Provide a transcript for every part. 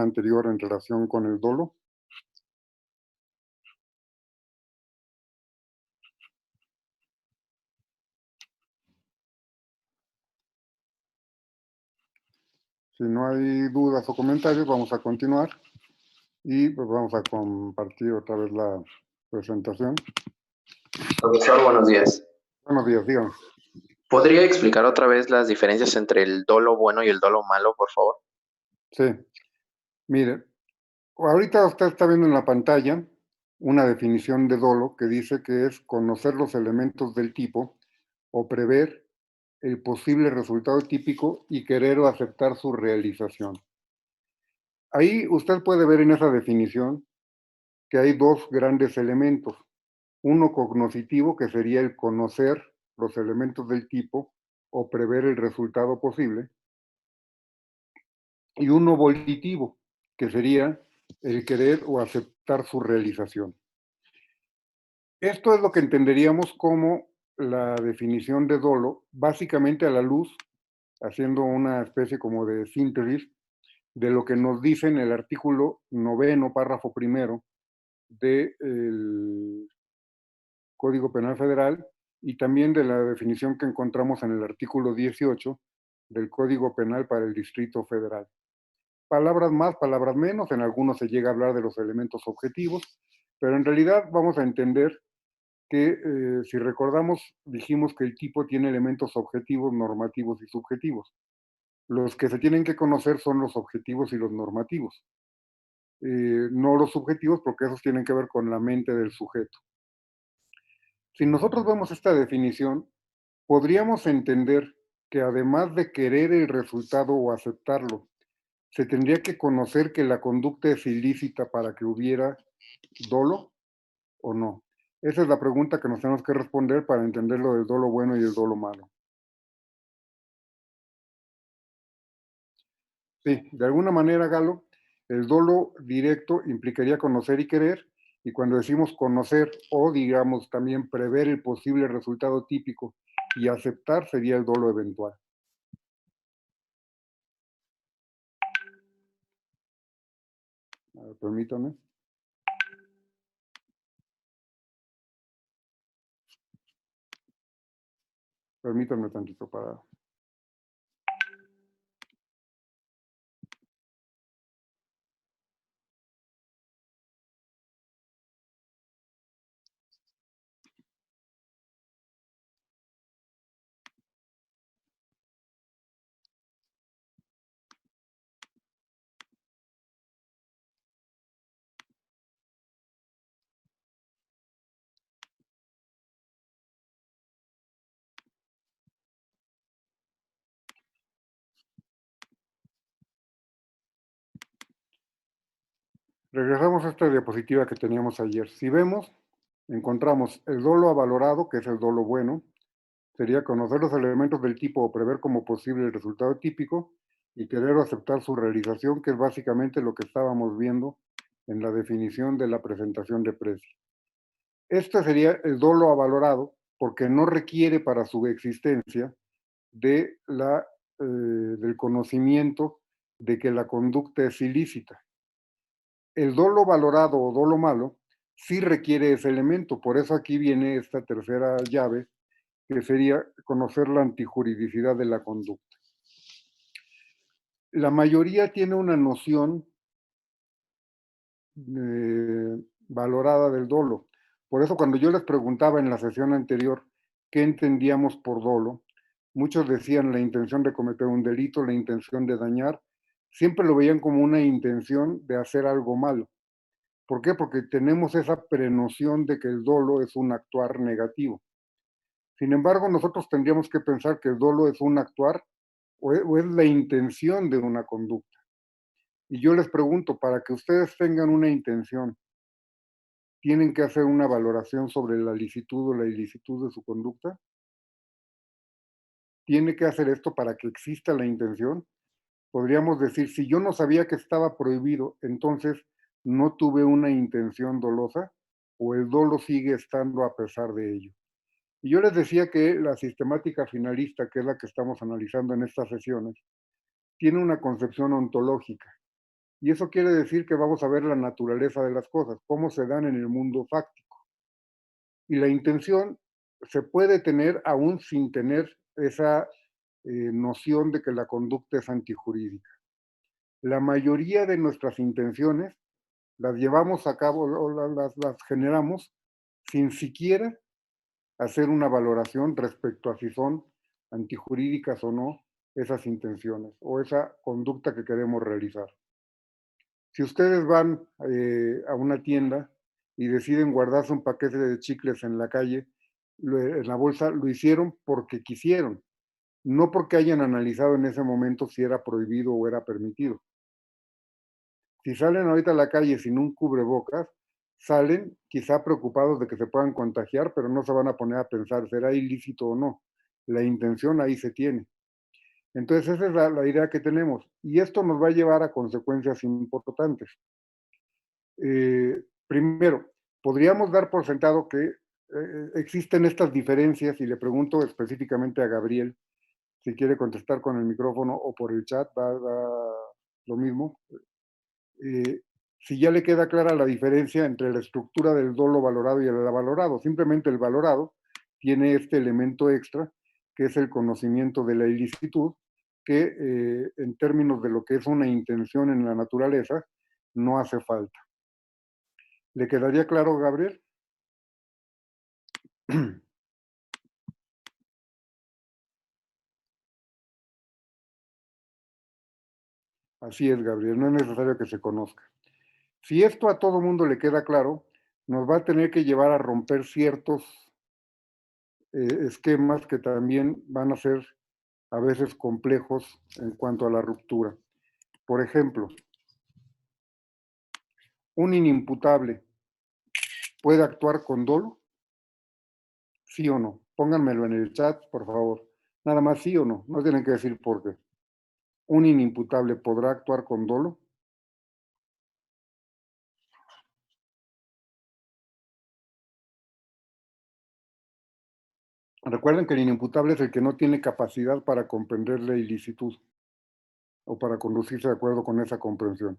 sesión anterior en relación con el dolo? Si no hay dudas o comentarios, vamos a continuar y pues vamos a compartir otra vez la presentación. Profesor, buenos días. Buenos días, díganos. ¿Podría explicar otra vez las diferencias entre el dolo bueno y el dolo malo, por favor? Sí, mire, ahorita usted está viendo en la pantalla una definición de dolo que dice que es conocer los elementos del tipo o prever el posible resultado típico y querer o aceptar su realización. Ahí usted puede ver en esa definición que hay dos grandes elementos. Uno cognoscitivo, que sería el conocer los elementos del tipo o prever el resultado posible, y uno volitivo, que sería el querer o aceptar su realización. Esto es lo que entenderíamos como la definición de dolo, básicamente a la luz, haciendo una especie como de síntesis de lo que nos dice en el artículo 9, párrafo primero del Código Penal Federal y también de la definición que encontramos en el artículo 18 del Código Penal para el Distrito Federal. Palabras más, palabras menos, en algunos se llega a hablar de los elementos objetivos, pero en realidad vamos a entender que si recordamos, dijimos que el tipo tiene elementos objetivos, normativos y subjetivos. Los que se tienen que conocer son los objetivos y los normativos, no los subjetivos porque esos tienen que ver con la mente del sujeto. Si nosotros vemos esta definición, podríamos entender que además de querer el resultado o aceptarlo, se tendría que conocer que la conducta es ilícita para que hubiera dolo o no. Esa es la pregunta que nos tenemos que responder para entender lo del dolo bueno y el dolo malo. Sí, de alguna manera, Galo, el dolo directo implicaría conocer y querer, y cuando decimos conocer o, digamos, también prever el posible resultado típico y aceptar sería el dolo eventual. A ver, permítame. Permítanme tantito para... Regresamos a esta diapositiva que teníamos ayer. Si vemos, encontramos el dolo avalorado, que es el dolo bueno, sería conocer los elementos del tipo o prever como posible el resultado típico y querer o aceptar su realización, que es básicamente lo que estábamos viendo en la definición de la presentación de precio. Este sería el dolo avalorado porque no requiere para su existencia de del conocimiento de que la conducta es ilícita. El dolo valorado o dolo malo sí requiere ese elemento, por eso aquí viene esta tercera llave, que sería conocer la antijuridicidad de la conducta. La mayoría tiene una noción valorada del dolo. Por eso cuando yo les preguntaba en la sesión anterior qué entendíamos por dolo, muchos decían la intención de cometer un delito, la intención de dañar, siempre lo veían como una intención de hacer algo malo. ¿Por qué? Porque tenemos esa prenoción de que el dolo es un actuar negativo. Sin embargo, nosotros tendríamos que pensar que el dolo es un actuar o es la intención de una conducta. Y yo les pregunto, para que ustedes tengan una intención, ¿tienen que hacer una valoración sobre la licitud o la ilicitud de su conducta? ¿Tiene que hacer esto para que exista la intención? Podríamos decir, si yo no sabía que estaba prohibido, entonces no tuve una intención dolosa o el dolo sigue estando a pesar de ello. Y yo les decía que la sistemática finalista, que es la que estamos analizando en estas sesiones, tiene una concepción ontológica. Y eso quiere decir que vamos a ver la naturaleza de las cosas, cómo se dan en el mundo fáctico. Y la intención se puede tener aún sin tener esa noción de que la conducta es antijurídica. La mayoría de nuestras intenciones las llevamos a cabo o las generamos sin siquiera hacer una valoración respecto a si son antijurídicas o no esas intenciones o esa conducta que queremos realizar. Si ustedes van a una tienda y deciden guardarse un paquete de chicles en la calle, en la bolsa, lo hicieron porque quisieron, no porque hayan analizado en ese momento si era prohibido o era permitido. Si salen ahorita a la calle sin un cubrebocas, salen quizá preocupados de que se puedan contagiar, pero no se van a poner a pensar, ¿será ilícito o no? La intención ahí se tiene. Entonces esa es la idea que tenemos. Y esto nos va a llevar a consecuencias importantes. Primero, podríamos dar por sentado que existen estas diferencias, y le pregunto específicamente a Gabriel, si quiere contestar con el micrófono o por el chat, da lo mismo. eh, si ya le queda clara la diferencia entre la estructura del dolo valorado y el valorado. Simplemente el valorado tiene este elemento extra, que es el conocimiento de la ilicitud, que en términos de lo que es una intención en la naturaleza, no hace falta. ¿Le quedaría claro, Gabriel? Así es, Gabriel, no es necesario que se conozca. Si esto a todo mundo le queda claro, nos va a tener que llevar a romper ciertos esquemas que también van a ser a veces complejos en cuanto a la ruptura. Por ejemplo, un inimputable puede actuar con dolo, sí o no. Pónganmelo en el chat, por favor. Nada más sí o no, no tienen que decir por qué. ¿Un inimputable podrá actuar con dolo? Recuerden que el inimputable es el que no tiene capacidad para comprender la ilicitud o para conducirse de acuerdo con esa comprensión.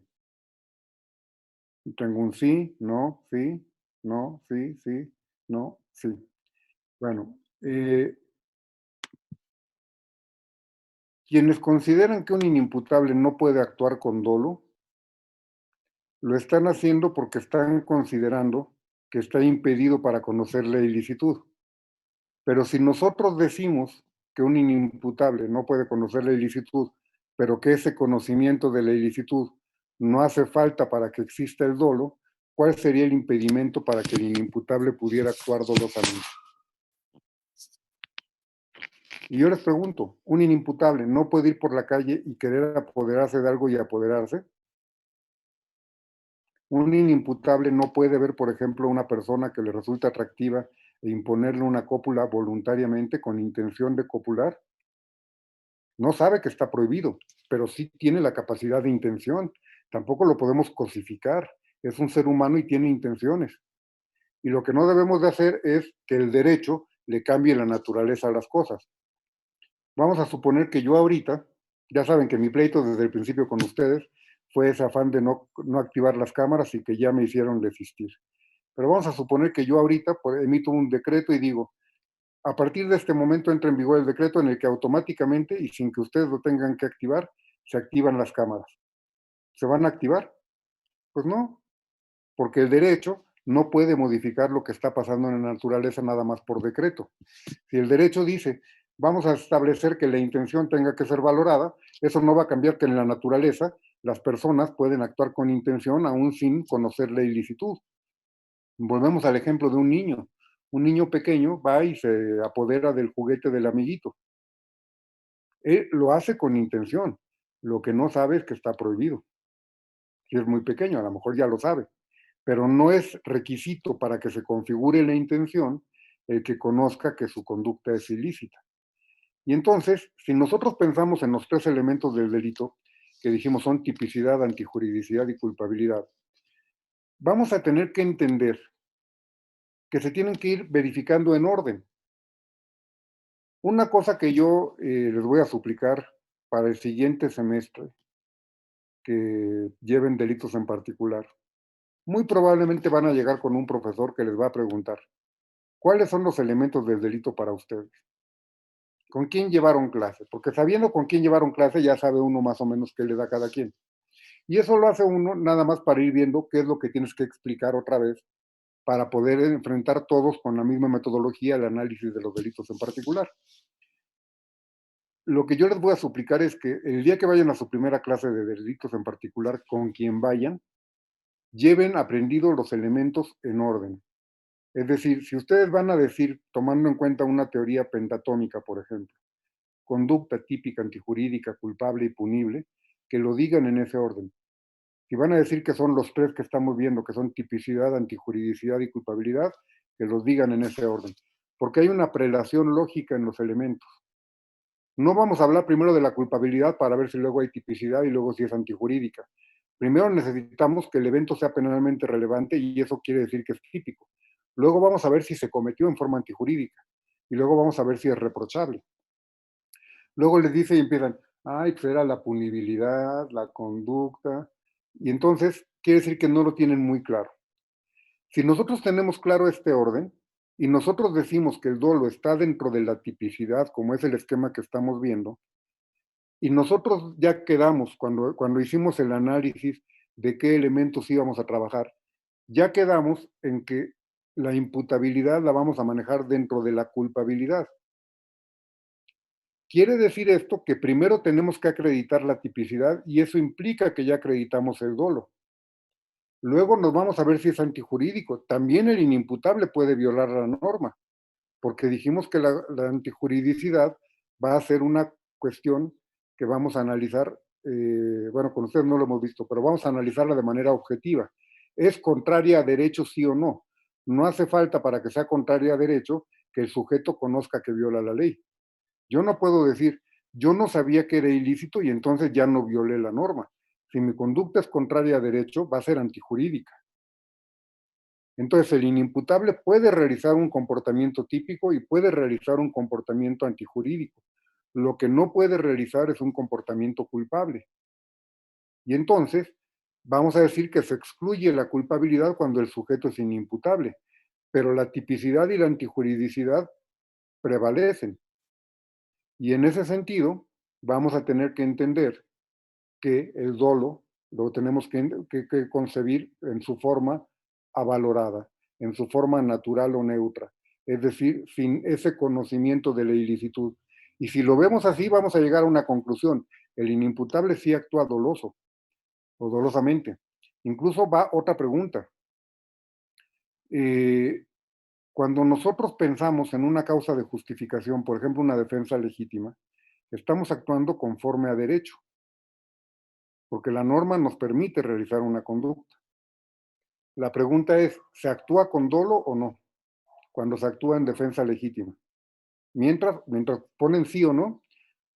Tengo un sí, no, sí, no, sí, sí, no, sí. Bueno, quienes consideran que un inimputable no puede actuar con dolo, lo están haciendo porque están considerando que está impedido para conocer la ilicitud. Pero si nosotros decimos que un inimputable no puede conocer la ilicitud, pero que ese conocimiento de la ilicitud no hace falta para que exista el dolo, ¿cuál sería el impedimento para que el inimputable pudiera actuar dolosamente? Y yo les pregunto, ¿un inimputable no puede ir por la calle y querer apoderarse de algo y apoderarse? Un inimputable no puede ver, por ejemplo, a una persona que le resulta atractiva e imponerle una cópula voluntariamente con intención de copular. No sabe que está prohibido, pero sí tiene la capacidad de intención. Tampoco lo podemos cosificar. Es un ser humano y tiene intenciones. Y lo que no debemos de hacer es que el derecho le cambie la naturaleza a las cosas. Vamos a suponer que yo ahorita, ya saben que mi pleito desde el principio con ustedes fue ese afán de no activar las cámaras y que ya me hicieron desistir. Pero vamos a suponer que yo ahorita emito un decreto y digo, a partir de este momento entra en vigor el decreto en el que automáticamente y sin que ustedes lo tengan que activar, se activan las cámaras. ¿Se van a activar? Pues no, porque el derecho no puede modificar lo que está pasando en la naturaleza nada más por decreto. Si el derecho dice, vamos a establecer que la intención tenga que ser valorada, eso no va a cambiar que en la naturaleza las personas pueden actuar con intención aún sin conocer la ilicitud. Volvemos al ejemplo de un niño. Un niño pequeño va y se apodera del juguete del amiguito. Él lo hace con intención. Lo que no sabe es que está prohibido. Si es muy pequeño, a lo mejor ya lo sabe. Pero no es requisito para que se configure la intención el que conozca que su conducta es ilícita. Y entonces, si nosotros pensamos en los tres elementos del delito, que dijimos son tipicidad, antijuridicidad y culpabilidad, vamos a tener que entender que se tienen que ir verificando en orden. Una cosa que yo les voy a suplicar para el siguiente semestre que lleven delitos en particular. Muy probablemente van a llegar con un profesor que les va a preguntar, ¿cuáles son los elementos del delito para ustedes? ¿Con quién llevaron clase? Porque sabiendo con quién llevaron clase ya sabe uno más o menos qué le da a cada quien. Y eso lo hace uno nada más para ir viendo qué es lo que tienes que explicar otra vez para poder enfrentar todos con la misma metodología el análisis de los delitos en particular. Lo que yo les voy a suplicar es que el día que vayan a su primera clase de delitos en particular, con quien vayan, lleven aprendidos los elementos en orden. Es decir, si ustedes van a decir, tomando en cuenta una teoría pentatómica, por ejemplo, conducta típica, antijurídica, culpable y punible, que lo digan en ese orden. Si van a decir que son los tres que estamos viendo, que son tipicidad, antijuridicidad y culpabilidad, que los digan en ese orden. Porque hay una prelación lógica en los elementos. No vamos a hablar primero de la culpabilidad para ver si luego hay tipicidad y luego si es antijurídica. Primero necesitamos que el evento sea penalmente relevante y eso quiere decir que es típico. Luego vamos a ver si se cometió en forma antijurídica y luego vamos a ver si es reprochable. Luego les dice y empiezan, ay, pues era la punibilidad, la conducta, y entonces quiere decir que no lo tienen muy claro. Si nosotros tenemos claro este orden y nosotros decimos que el dolo está dentro de la tipicidad, como es el esquema que estamos viendo, y nosotros ya quedamos, cuando hicimos el análisis de qué elementos íbamos a trabajar, ya quedamos en que la imputabilidad la vamos a manejar dentro de la culpabilidad. Quiere decir esto que primero tenemos que acreditar la tipicidad y eso implica que ya acreditamos el dolo. Luego nos vamos a ver si es antijurídico. También el inimputable puede violar la norma, porque dijimos que la antijuridicidad va a ser una cuestión que vamos a analizar, bueno, con ustedes no lo hemos visto, pero vamos a analizarla de manera objetiva. ¿Es contraria a derecho, sí o no? No hace falta para que sea contraria a derecho que el sujeto conozca que viola la ley. Yo no puedo decir, yo no sabía que era ilícito y entonces ya no violé la norma. Si mi conducta es contraria a derecho, va a ser antijurídica. Entonces, el inimputable puede realizar un comportamiento típico y puede realizar un comportamiento antijurídico. Lo que no puede realizar es un comportamiento culpable. Y entonces, vamos a decir que se excluye la culpabilidad cuando el sujeto es inimputable, pero la tipicidad y la antijuridicidad prevalecen. Y en ese sentido, vamos a tener que entender que el dolo lo tenemos que concebir en su forma avalorada, en su forma natural o neutra, es decir, sin ese conocimiento de la ilicitud. Y si lo vemos así, vamos a llegar a una conclusión. El inimputable sí actúa doloso o dolosamente. Incluso va otra pregunta. Eh, Cuando nosotros pensamos en una causa de justificación, por ejemplo, una defensa legítima, estamos actuando conforme a derecho, porque la norma nos permite realizar una conducta. La pregunta es, ¿se actúa con dolo o no? Cuando se actúa en defensa legítima. Mientras ponen sí o no,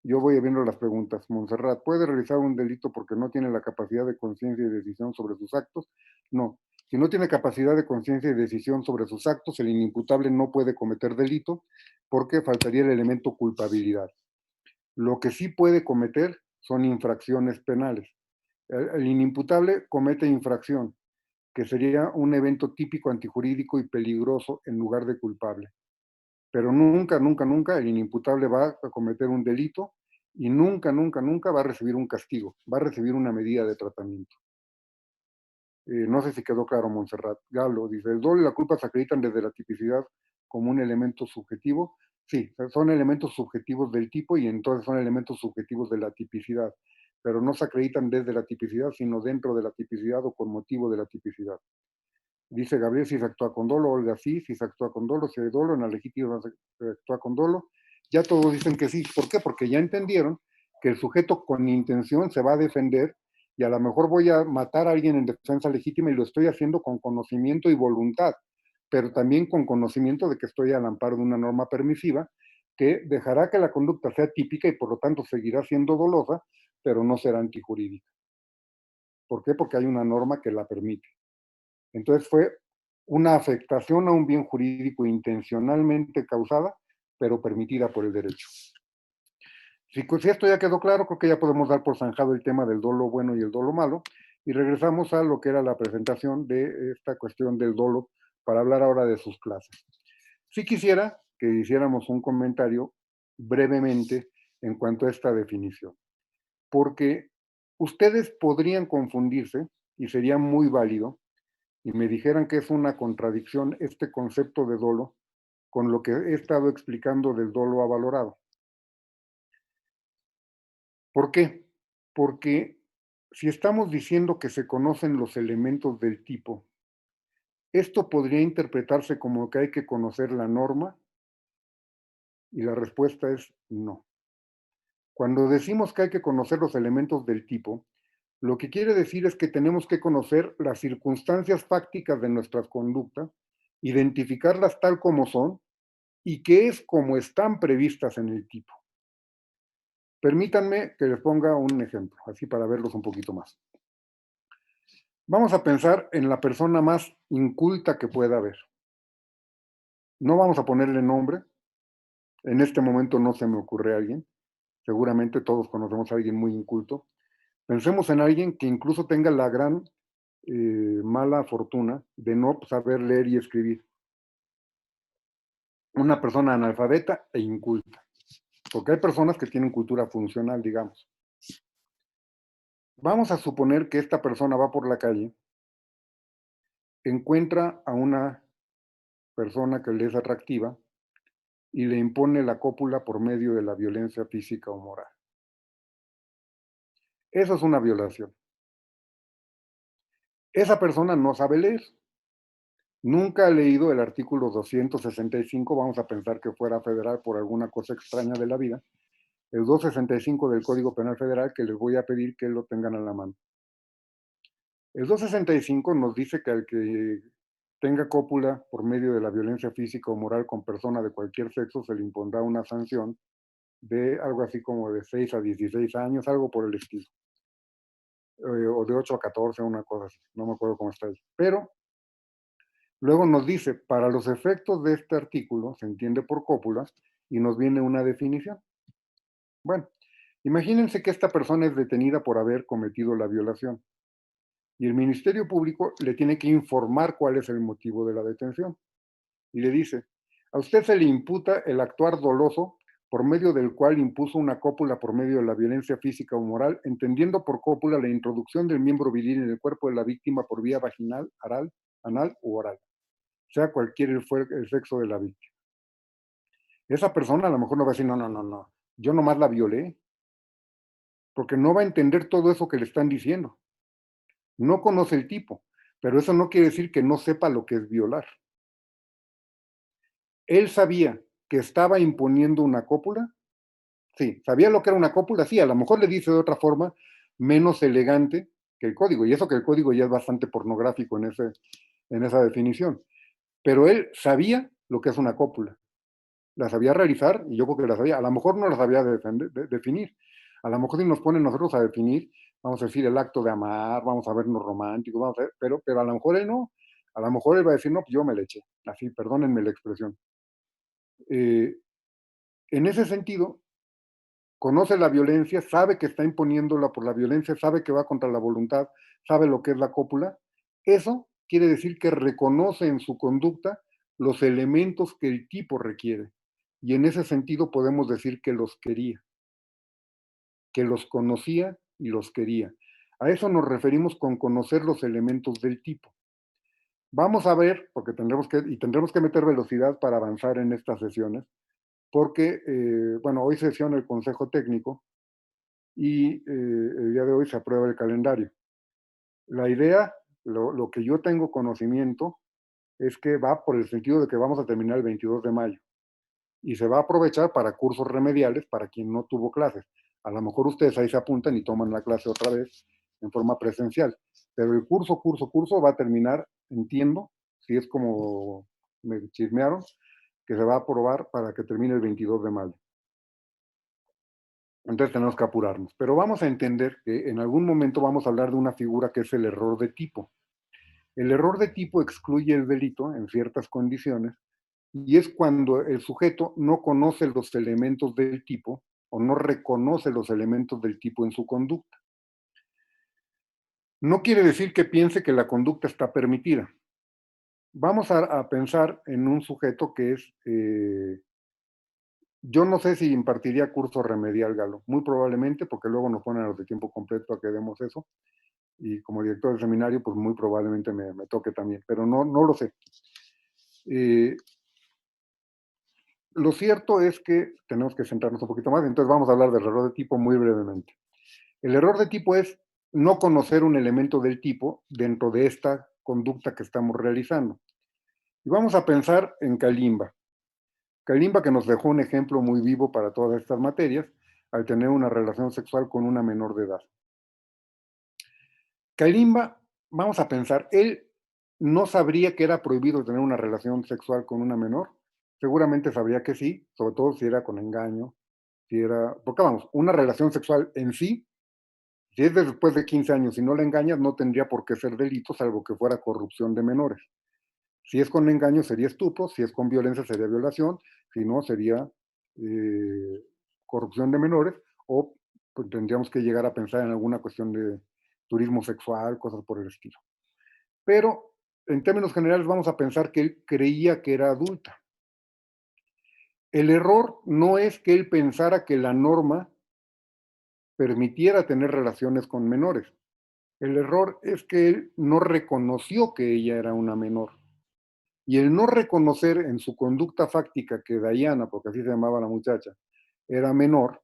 yo voy viendo las preguntas. Montserrat, ¿puede realizar un delito porque no tiene la capacidad de conciencia y decisión sobre sus actos? No. Si no tiene capacidad de conciencia y decisión sobre sus actos, el inimputable no puede cometer delito porque faltaría el elemento culpabilidad. Lo que sí puede cometer son infracciones penales. El inimputable comete infracción, que sería un evento típico antijurídico y peligroso en lugar de culpable. Pero nunca, nunca, nunca el inimputable va a cometer un delito y nunca, nunca, nunca va a recibir un castigo, va a recibir una medida de tratamiento. No sé si quedó claro, Montserrat. Galo dice, el dolo y la culpa se acreditan desde la tipicidad como un elemento subjetivo. Sí, son elementos subjetivos del tipo y entonces son elementos subjetivos de la tipicidad, pero no se acreditan desde la tipicidad, sino dentro de la tipicidad o con motivo de la tipicidad. Dice Gabriel si se actúa con dolo, Olga sí, si se actúa con dolo, si hay dolo, en la legítima se actúa con dolo. Ya todos dicen que sí. ¿Por qué? Porque ya entendieron que el sujeto con intención se va a defender y a lo mejor voy a matar a alguien en defensa legítima y lo estoy haciendo con conocimiento y voluntad, pero también con conocimiento de que estoy al amparo de una norma permisiva que dejará que la conducta sea típica y por lo tanto seguirá siendo dolosa, pero no será antijurídica. ¿Por qué? Porque hay una norma que la permite. Entonces fue una afectación a un bien jurídico intencionalmente causada, pero permitida por el derecho. Si esto ya quedó claro, creo que ya podemos dar por zanjado el tema del dolo bueno y el dolo malo y regresamos a lo que era la presentación de esta cuestión del dolo para hablar ahora de sus clases. Sí quisiera que hiciéramos un comentario brevemente en cuanto a esta definición, porque ustedes podrían confundirse y sería muy válido y me dijeran que es una contradicción este concepto de dolo con lo que he estado explicando del dolo avalorado. ¿Por qué? Porque si estamos diciendo que se conocen los elementos del tipo, esto podría interpretarse como que hay que conocer la norma y la respuesta es no. Cuando decimos que hay que conocer los elementos del tipo, lo que quiere decir es que tenemos que conocer las circunstancias fácticas de nuestras conductas, identificarlas tal como son y que es como están previstas en el tipo. Permítanme que les ponga un ejemplo, así para verlos un poquito más. Vamos a pensar en la persona más inculta que pueda haber. No vamos a ponerle nombre, en este momento no se me ocurre a alguien, seguramente todos conocemos a alguien muy inculto. Pensemos en alguien que incluso tenga la gran mala fortuna de no saber leer y escribir. Una persona analfabeta e inculta, porque hay personas que tienen cultura funcional, digamos. Vamos a suponer que esta persona va por la calle, encuentra a una persona que le es atractiva y le impone la cópula por medio de la violencia física o moral. Eso es una violación. Esa persona no sabe leer. Nunca ha leído el artículo 265, vamos a pensar que fuera federal por alguna cosa extraña de la vida, el 265 del Código Penal Federal que les voy a pedir que lo tengan a la mano. El 265 nos dice que al que tenga cópula por medio de la violencia física o moral con persona de cualquier sexo se le impondrá una sanción de algo así como de 6 a 16 años, algo por el estilo. O de 8 a 14, una cosa así, no me acuerdo cómo está ahí. Pero luego nos dice, para los efectos de este artículo, se entiende por cópula, y nos viene una definición. Bueno, imagínense que esta persona es detenida por haber cometido la violación, y el Ministerio Público le tiene que informar cuál es el motivo de la detención. Y le dice, a usted se le imputa el actuar doloso por medio del cual impuso una cópula por medio de la violencia física o moral, entendiendo por cópula la introducción del miembro viril en el cuerpo de la víctima por vía vaginal, anal u oral, sea cualquier el sexo de la víctima. Esa persona a lo mejor no va a decir, no, no, no, no, yo nomás la violé, porque no va a entender todo eso que le están diciendo. No conoce el tipo, pero eso no quiere decir que no sepa lo que es violar. Él sabía que estaba imponiendo una cópula. Sí, sabía lo que era una cópula, sí, a lo mejor le dice de otra forma menos elegante que el código, y eso que el código ya es bastante pornográfico en esa definición, pero él sabía lo que es una cópula, la sabía realizar y yo creo que la sabía, a lo mejor no la sabía definir, a lo mejor si nos ponen nosotros a definir, vamos a decir el acto de amar, vamos a vernos románticos, vamos a ver, pero a lo mejor él no, a lo mejor él va a decir, no, pues yo me le eché, así, perdónenme la expresión. Eh, en ese sentido, conoce la violencia, sabe que está imponiéndola por la violencia, sabe que va contra la voluntad, sabe lo que es la cópula, eso quiere decir que reconoce en su conducta los elementos que el tipo requiere. Y en ese sentido podemos decir que los quería, que los conocía y los quería. A eso nos referimos con conocer los elementos del tipo. Vamos a ver, porque tendremos que meter velocidad para avanzar en estas sesiones, porque, bueno, hoy sesiona el Consejo Técnico y el día de hoy se aprueba el calendario. La idea, lo que yo tengo conocimiento, es que va por el sentido de que vamos a terminar el 22 de mayo y se va a aprovechar para cursos remediales para quien no tuvo clases. A lo mejor ustedes ahí se apuntan y toman la clase otra vez en forma presencial, pero el curso va a terminar, entiendo, si es como me chismearon, que se va a aprobar para que termine el 22 de mayo. Entonces tenemos que apurarnos. Pero vamos a entender que en algún momento vamos a hablar de una figura que es el error de tipo. El error de tipo excluye el delito en ciertas condiciones y es cuando el sujeto no conoce los elementos del tipo o no reconoce los elementos del tipo en su conducta. No quiere decir que piense que la conducta está permitida. Vamos a pensar en un sujeto que es, yo no sé si impartiría curso remedial, Galo, muy probablemente, porque luego nos ponen a los de tiempo completo a que demos eso, y como director del seminario, pues muy probablemente me toque también, pero no lo sé. Lo cierto es que tenemos que centrarnos un poquito más, entonces vamos a hablar del error de tipo muy brevemente. El error de tipo es no conocer un elemento del tipo dentro de esta conducta que estamos realizando. Y vamos a pensar en Kalimba. Kalimba, que nos dejó un ejemplo muy vivo para todas estas materias, al tener una relación sexual con una menor de edad. Kalimba, vamos a pensar, él no sabría que era prohibido tener una relación sexual con una menor. Seguramente sabría que sí, sobre todo si era con engaño, si era, porque vamos, una relación sexual en sí, si es después de 15 años y no la engañas, no tendría por qué ser delito, salvo que fuera corrupción de menores. Si es con engaño sería estupro, si es con violencia sería violación, si no sería corrupción de menores, o pues, tendríamos que llegar a pensar en alguna cuestión de turismo sexual, cosas por el estilo. Pero en términos generales vamos a pensar que él creía que era adulta. El error no es que él pensara que la norma permitiera tener relaciones con menores. El error es que él no reconoció que ella era una menor. Y el no reconocer en su conducta fáctica que Diana, porque así se llamaba la muchacha, era menor,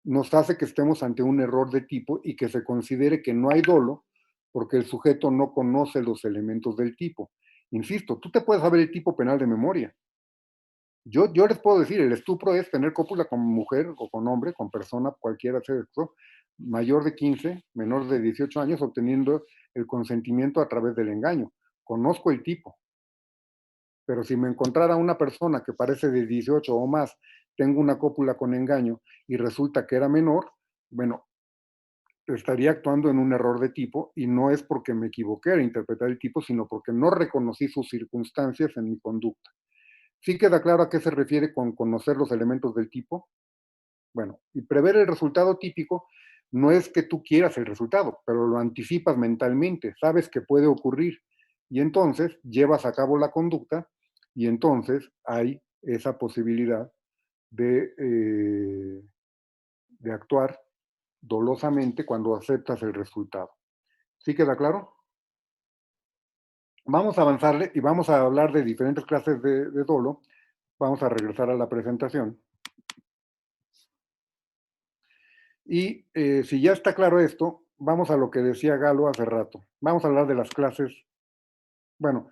nos hace que estemos ante un error de tipo y que se considere que no hay dolo porque el sujeto no conoce los elementos del tipo. Insisto, tú te puedes saber el tipo penal de memoria. Yo les puedo decir, el estupro es tener cópula con mujer o con hombre, con persona, cualquiera sexo, mayor de 15, menor de 18 años, obteniendo el consentimiento a través del engaño. Conozco el tipo. Pero si me encontrara una persona que parece de 18 o más, tengo una cópula con engaño y resulta que era menor, bueno, estaría actuando en un error de tipo y no es porque me equivoqué al interpretar el tipo, sino porque no reconocí sus circunstancias en mi conducta. ¿Sí queda claro a qué se refiere con conocer los elementos del tipo? Bueno, y prever el resultado típico no es que tú quieras el resultado, pero lo anticipas mentalmente, sabes que puede ocurrir y entonces llevas a cabo la conducta y entonces hay esa posibilidad de actuar dolosamente cuando aceptas el resultado. ¿Sí queda claro? Vamos a avanzarle y vamos a hablar de diferentes clases de dolo. Vamos a regresar a la presentación. Y si ya está claro esto, vamos a lo que decía Galo hace rato. Vamos a hablar de las clases. Bueno,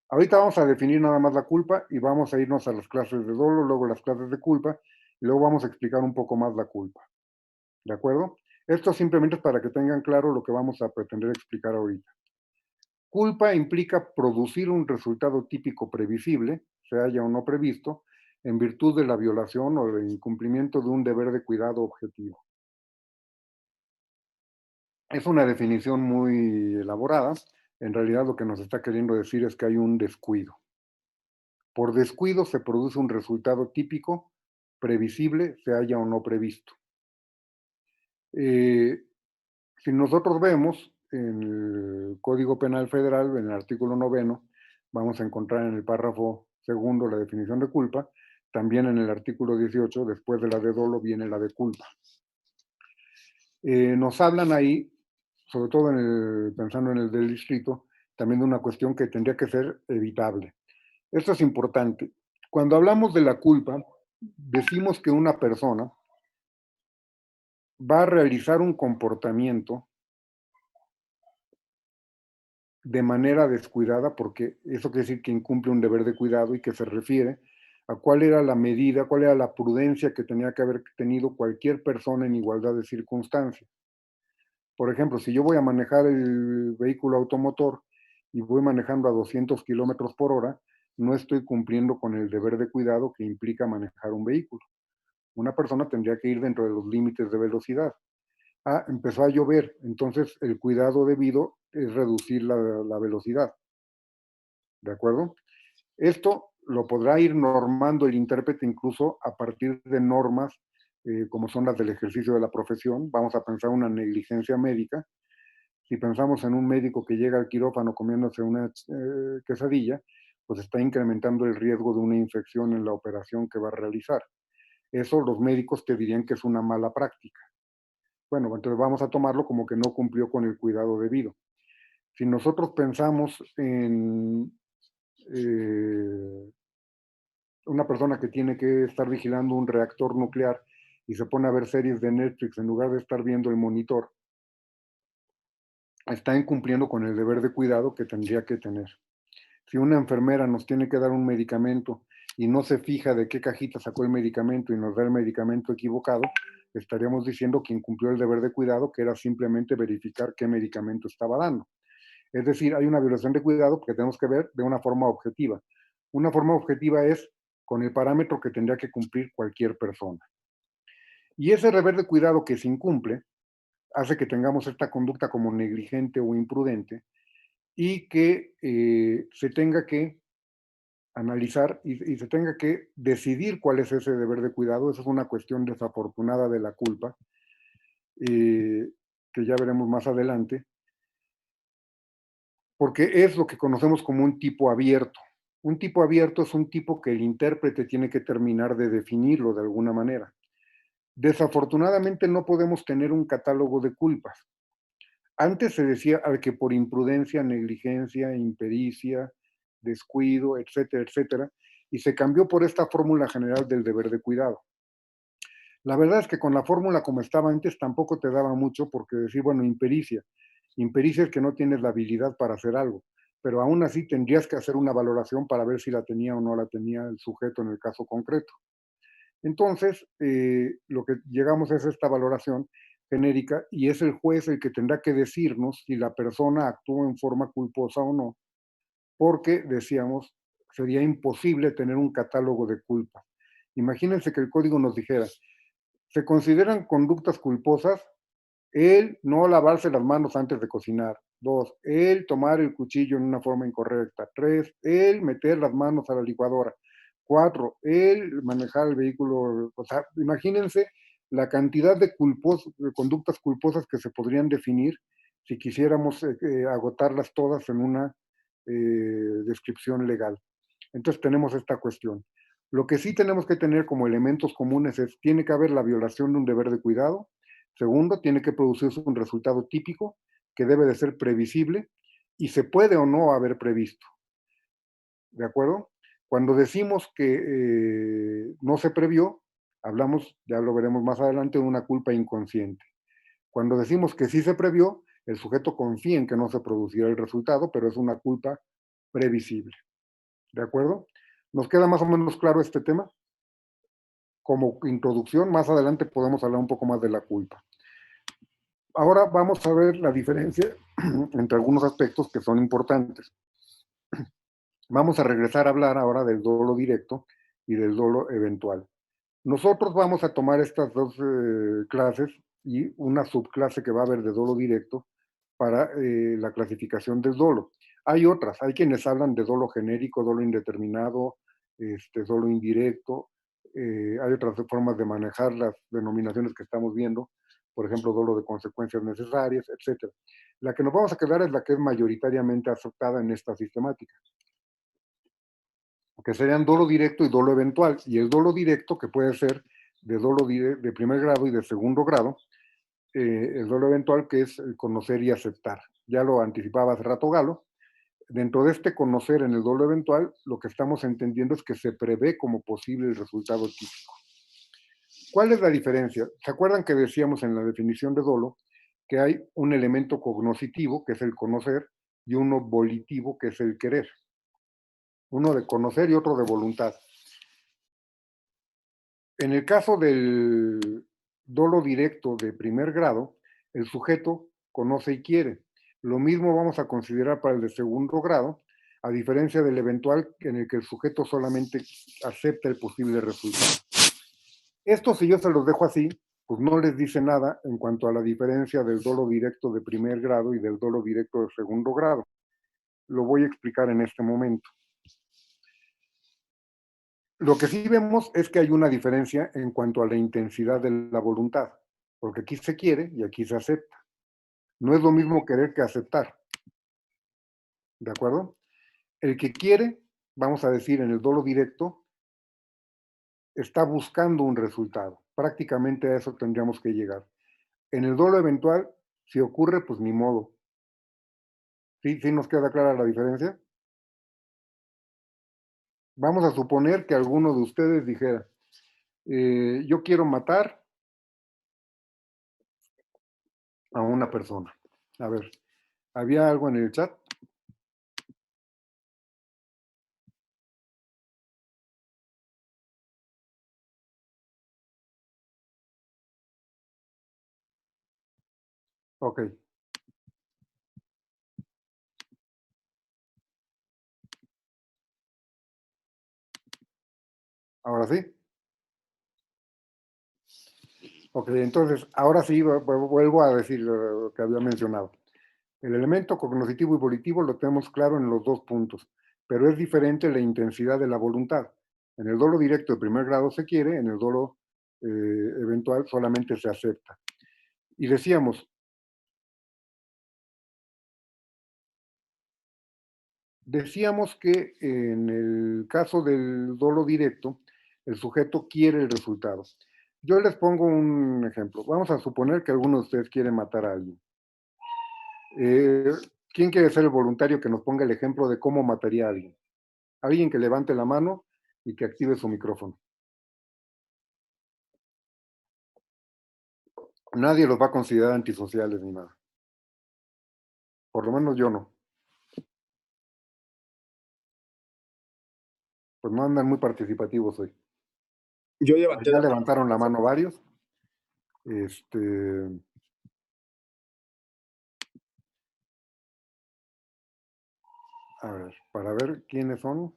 ahorita vamos a definir nada más la culpa y vamos a irnos a las clases de dolo, luego las clases de culpa, y luego vamos a explicar un poco más la culpa. ¿De acuerdo? Esto simplemente es para que tengan claro lo que vamos a pretender explicar ahorita. Culpa implica producir un resultado típico previsible, se haya o no previsto, en virtud de la violación o del incumplimiento de un deber de cuidado objetivo. Es una definición muy elaborada. En realidad lo que nos está queriendo decir es que hay un descuido. Por descuido se produce un resultado típico, previsible, se haya o no previsto. Si nosotros vemos en el Código Penal Federal, en el artículo 9, vamos a encontrar en el párrafo segundo la definición de culpa. También en el artículo 18, después de la de dolo, viene la de culpa. Nos hablan ahí, sobre todo pensando en el del distrito, también de una cuestión que tendría que ser evitable. Esto es importante. Cuando hablamos de la culpa, decimos que una persona va a realizar un comportamiento de manera descuidada, porque eso quiere decir que incumple un deber de cuidado y que se refiere a cuál era la medida, cuál era la prudencia que tenía que haber tenido cualquier persona en igualdad de circunstancias. Por ejemplo, si yo voy a manejar el vehículo automotor y voy manejando a 200 kilómetros por hora, no estoy cumpliendo con el deber de cuidado que implica manejar un vehículo. Una persona tendría que ir dentro de los límites de velocidad. Ah, empezó a llover, entonces el cuidado debido es reducir la velocidad. ¿De acuerdo? Esto lo podrá ir normando el intérprete incluso a partir de normas como son las del ejercicio de la profesión. Vamos a pensar una negligencia médica. Si pensamos en un médico que llega al quirófano comiéndose una quesadilla, pues está incrementando el riesgo de una infección en la operación que va a realizar. Eso los médicos te dirían que es una mala práctica. Bueno, entonces vamos a tomarlo como que no cumplió con el cuidado debido. Si nosotros pensamos en una persona que tiene que estar vigilando un reactor nuclear y se pone a ver series de Netflix en lugar de estar viendo el monitor, está incumpliendo con el deber de cuidado que tendría que tener. Si una enfermera nos tiene que dar un medicamento y no se fija de qué cajita sacó el medicamento y nos da el medicamento equivocado, estaríamos diciendo que incumplió el deber de cuidado, que era simplemente verificar qué medicamento estaba dando. Es decir, hay una violación de cuidado que tenemos que ver de una forma objetiva. Una forma objetiva es con el parámetro que tendría que cumplir cualquier persona. Y ese deber de cuidado que se incumple hace que tengamos esta conducta como negligente o imprudente y que se tenga que analizar y se tenga que decidir cuál es ese deber de cuidado. Esa es una cuestión desafortunada de la culpa, que ya veremos más adelante, porque es lo que conocemos como un tipo abierto. Un tipo abierto es un tipo que el intérprete tiene que terminar de definirlo de alguna manera. Desafortunadamente no podemos tener un catálogo de culpas. Antes se decía al que por imprudencia, negligencia, impericia, descuido, etcétera, etcétera, y se cambió por esta fórmula general del deber de cuidado. La verdad es que con la fórmula como estaba antes tampoco te daba mucho porque decir, bueno, impericia. Impericia es que no tienes la habilidad para hacer algo, pero aún así tendrías que hacer una valoración para ver si la tenía o no la tenía el sujeto en el caso concreto. Entonces, lo que llegamos es esta valoración genérica y es el juez el que tendrá que decirnos si la persona actuó en forma culposa o no, porque decíamos, sería imposible tener un catálogo de culpas. Imagínense que el código nos dijera, se consideran conductas culposas el no lavarse las manos antes de cocinar. 2, el tomar el cuchillo en una forma incorrecta. 3, el meter las manos a la licuadora. 4, el manejar el vehículo. O sea, imagínense la cantidad de conductas culposas que se podrían definir si quisiéramos agotarlas todas en una descripción legal. Entonces tenemos esta cuestión. Lo que sí tenemos que tener como elementos comunes es, tiene que haber la violación de un deber de cuidado. Segundo, tiene que producirse un resultado típico que debe de ser previsible y se puede o no haber previsto. ¿De acuerdo? Cuando decimos que no se previó, hablamos, ya lo veremos más adelante, de una culpa inconsciente. Cuando decimos que sí se previó, el sujeto confía en que no se producirá el resultado, pero es una culpa previsible. ¿De acuerdo? ¿Nos queda más o menos claro este tema? Como introducción, más adelante podemos hablar un poco más de la culpa. Ahora vamos a ver la diferencia entre algunos aspectos que son importantes. Vamos a regresar a hablar ahora del dolo directo y del dolo eventual. Nosotros vamos a tomar estas dos clases y una subclase que va a haber de dolo directo para la clasificación del dolo. Hay otras, hay quienes hablan de dolo genérico, dolo indeterminado, dolo indirecto, hay otras formas de manejar las denominaciones que estamos viendo, por ejemplo, dolo de consecuencias necesarias, etc. La que nos vamos a quedar es la que es mayoritariamente aceptada en esta sistemática, que serían dolo directo y dolo eventual. Y el dolo directo, que puede ser de dolo de primer grado y de segundo grado, el dolo eventual, que es conocer y aceptar. Ya lo anticipaba hace rato Galo. Dentro de este conocer en el dolo eventual, lo que estamos entendiendo es que se prevé como posible el resultado típico. ¿Cuál es la diferencia? ¿Se acuerdan que decíamos en la definición de dolo que hay un elemento cognoscitivo, que es el conocer, y uno volitivo, que es el querer? Uno de conocer y otro de voluntad. En el caso del dolo directo de primer grado, el sujeto conoce y quiere. Lo mismo vamos a considerar para el de segundo grado, a diferencia del eventual en el que el sujeto solamente acepta el posible resultado. Esto, si yo se los dejo así, pues no les dice nada en cuanto a la diferencia del dolo directo de primer grado y del dolo directo de segundo grado. Lo voy a explicar en este momento. Lo que sí vemos es que hay una diferencia en cuanto a la intensidad de la voluntad, porque aquí se quiere y aquí se acepta. No es lo mismo querer que aceptar, ¿de acuerdo? El que quiere, vamos a decir, en el dolo directo, está buscando un resultado. Prácticamente a eso tendríamos que llegar. En el dolo eventual, si ocurre, pues ni modo. ¿Sí, sí nos queda clara la diferencia? Vamos a suponer que alguno de ustedes dijera, yo quiero matar a una persona. A ver, ¿había algo en el chat? Ok, ahora sí. Ok, entonces, ahora sí vuelvo a decir lo que había mencionado. El elemento cognitivo y volitivo lo tenemos claro en los dos puntos, pero es diferente la intensidad de la voluntad. En el dolo directo de primer grado se quiere, en el dolo eventual solamente se acepta. Y decíamos que en el caso del dolo directo, el sujeto quiere el resultado. Yo les pongo un ejemplo. Vamos a suponer que alguno de ustedes quiere matar a alguien. Eh, ¿Quién quiere ser el voluntario que nos ponga el ejemplo de cómo mataría a alguien? Alguien que levante la mano y que active su micrófono. Nadie los va a considerar antisociales ni nada. Por lo menos yo no. Pues no andan muy participativos hoy. Yo levanté Ya la mano. levantaron la mano varios. Este, a ver, para ver quiénes son.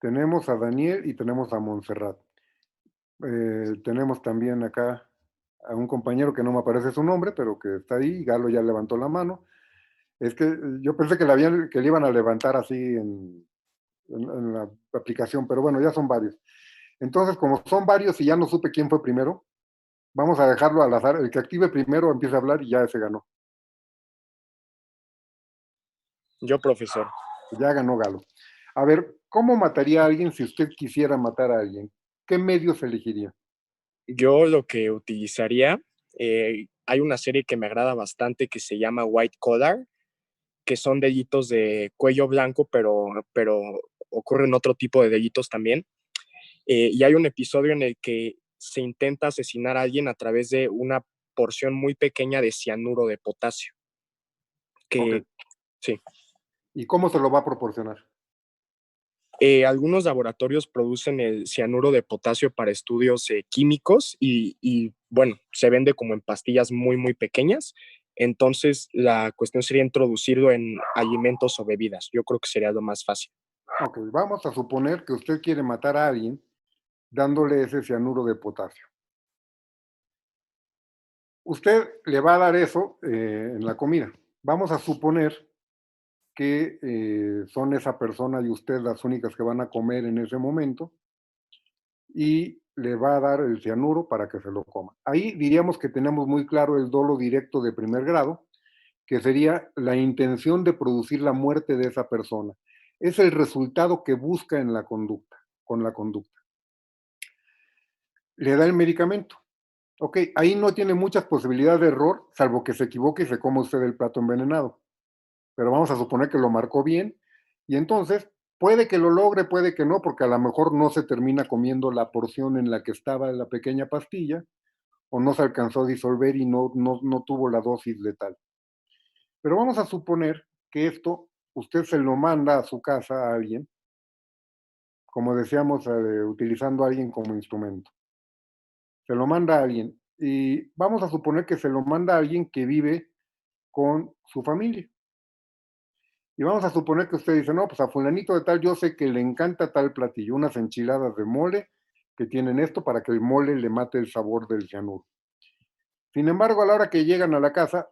Tenemos a Daniel y tenemos a Montserrat. Tenemos también acá a un compañero que no me aparece su nombre, pero que está ahí. Galo ya levantó la mano. Es que yo pensé que le iban a levantar así en la aplicación, pero bueno, ya son varios. Entonces, como son varios y ya no supe quién fue primero, vamos a dejarlo al azar. El que active primero empieza a hablar y ya se ganó. Yo, profesor. Ya ganó Galo. A ver, ¿cómo mataría a alguien si usted quisiera matar a alguien? ¿Qué medios elegiría? Yo lo que utilizaría, hay una serie que me agrada bastante que se llama White Collar, que son delitos de cuello blanco, pero ocurren otro tipo de delitos también. Y hay un episodio en el que se intenta asesinar a alguien a través de una porción muy pequeña de cianuro de potasio. Ok. Sí. ¿Y cómo se lo va a proporcionar? Algunos laboratorios producen el cianuro de potasio para estudios químicos bueno, se vende como en pastillas muy, muy pequeñas. Entonces, la cuestión sería introducirlo en alimentos o bebidas. Yo creo que sería lo más fácil. Ok, vamos a suponer que usted quiere matar a alguien dándole ese cianuro de potasio. Usted le va a dar eso en la comida. Vamos a suponer que son esa persona y usted las únicas que van a comer en ese momento y le va a dar el cianuro para que se lo coma. Ahí diríamos que tenemos muy claro el dolo directo de primer grado, que sería la intención de producir la muerte de esa persona. Es el resultado que busca en la conducta, con la conducta. Le da el medicamento. Ok, ahí no tiene muchas posibilidades de error, salvo que se equivoque y se coma usted el plato envenenado. Pero vamos a suponer que lo marcó bien y entonces puede que lo logre, puede que no, porque a lo mejor no se termina comiendo la porción en la que estaba la pequeña pastilla o no se alcanzó a disolver y no tuvo la dosis letal. Pero vamos a suponer que esto usted se lo manda a su casa a alguien, como decíamos, utilizando a alguien como instrumento. Se lo manda a alguien y vamos a suponer que se lo manda a alguien que vive con su familia. Y vamos a suponer que usted dice, no, pues a fulanito de tal, yo sé que le encanta tal platillo, unas enchiladas de mole que tienen esto para que el mole le mate el sabor del cianuro. Sin embargo, a la hora que llegan a la casa,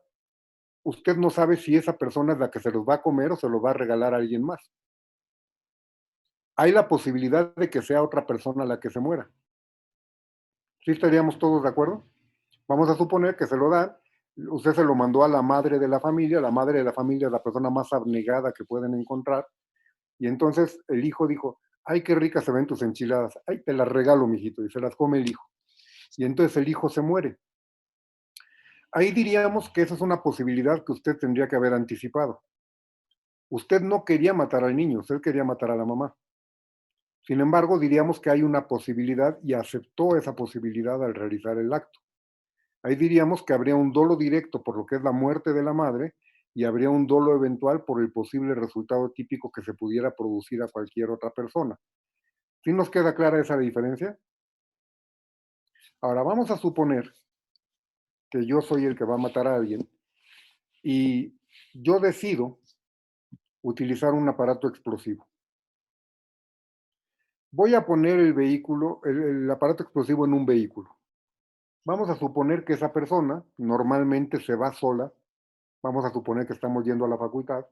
usted no sabe si esa persona es la que se los va a comer o se los va a regalar a alguien más. hay la posibilidad de que sea otra persona la que se muera. ¿Sí estaríamos todos de acuerdo? Vamos a suponer que se lo dan, usted se lo mandó a la madre de la familia es la persona más abnegada que pueden encontrar, y entonces el hijo dijo, ay, qué ricas se ven tus enchiladas, ay, te las regalo, mijito, y se las come el hijo. Y entonces el hijo se muere. Ahí diríamos que esa es una posibilidad que usted tendría que haber anticipado. Usted no quería matar al niño, usted quería matar a la mamá. Sin embargo, diríamos que hay una posibilidad y aceptó esa posibilidad al realizar el acto. Ahí diríamos que habría un dolo directo por lo que es la muerte de la madre y habría un dolo eventual por el posible resultado típico que se pudiera producir a cualquier otra persona. ¿Sí nos queda clara esa diferencia? Ahora vamos a suponer que yo soy el que va a matar a alguien y yo decido utilizar un aparato explosivo. Voy a poner el vehículo, el aparato explosivo en un vehículo. Vamos a suponer que esa persona normalmente se va sola. Vamos a suponer que estamos yendo a la facultad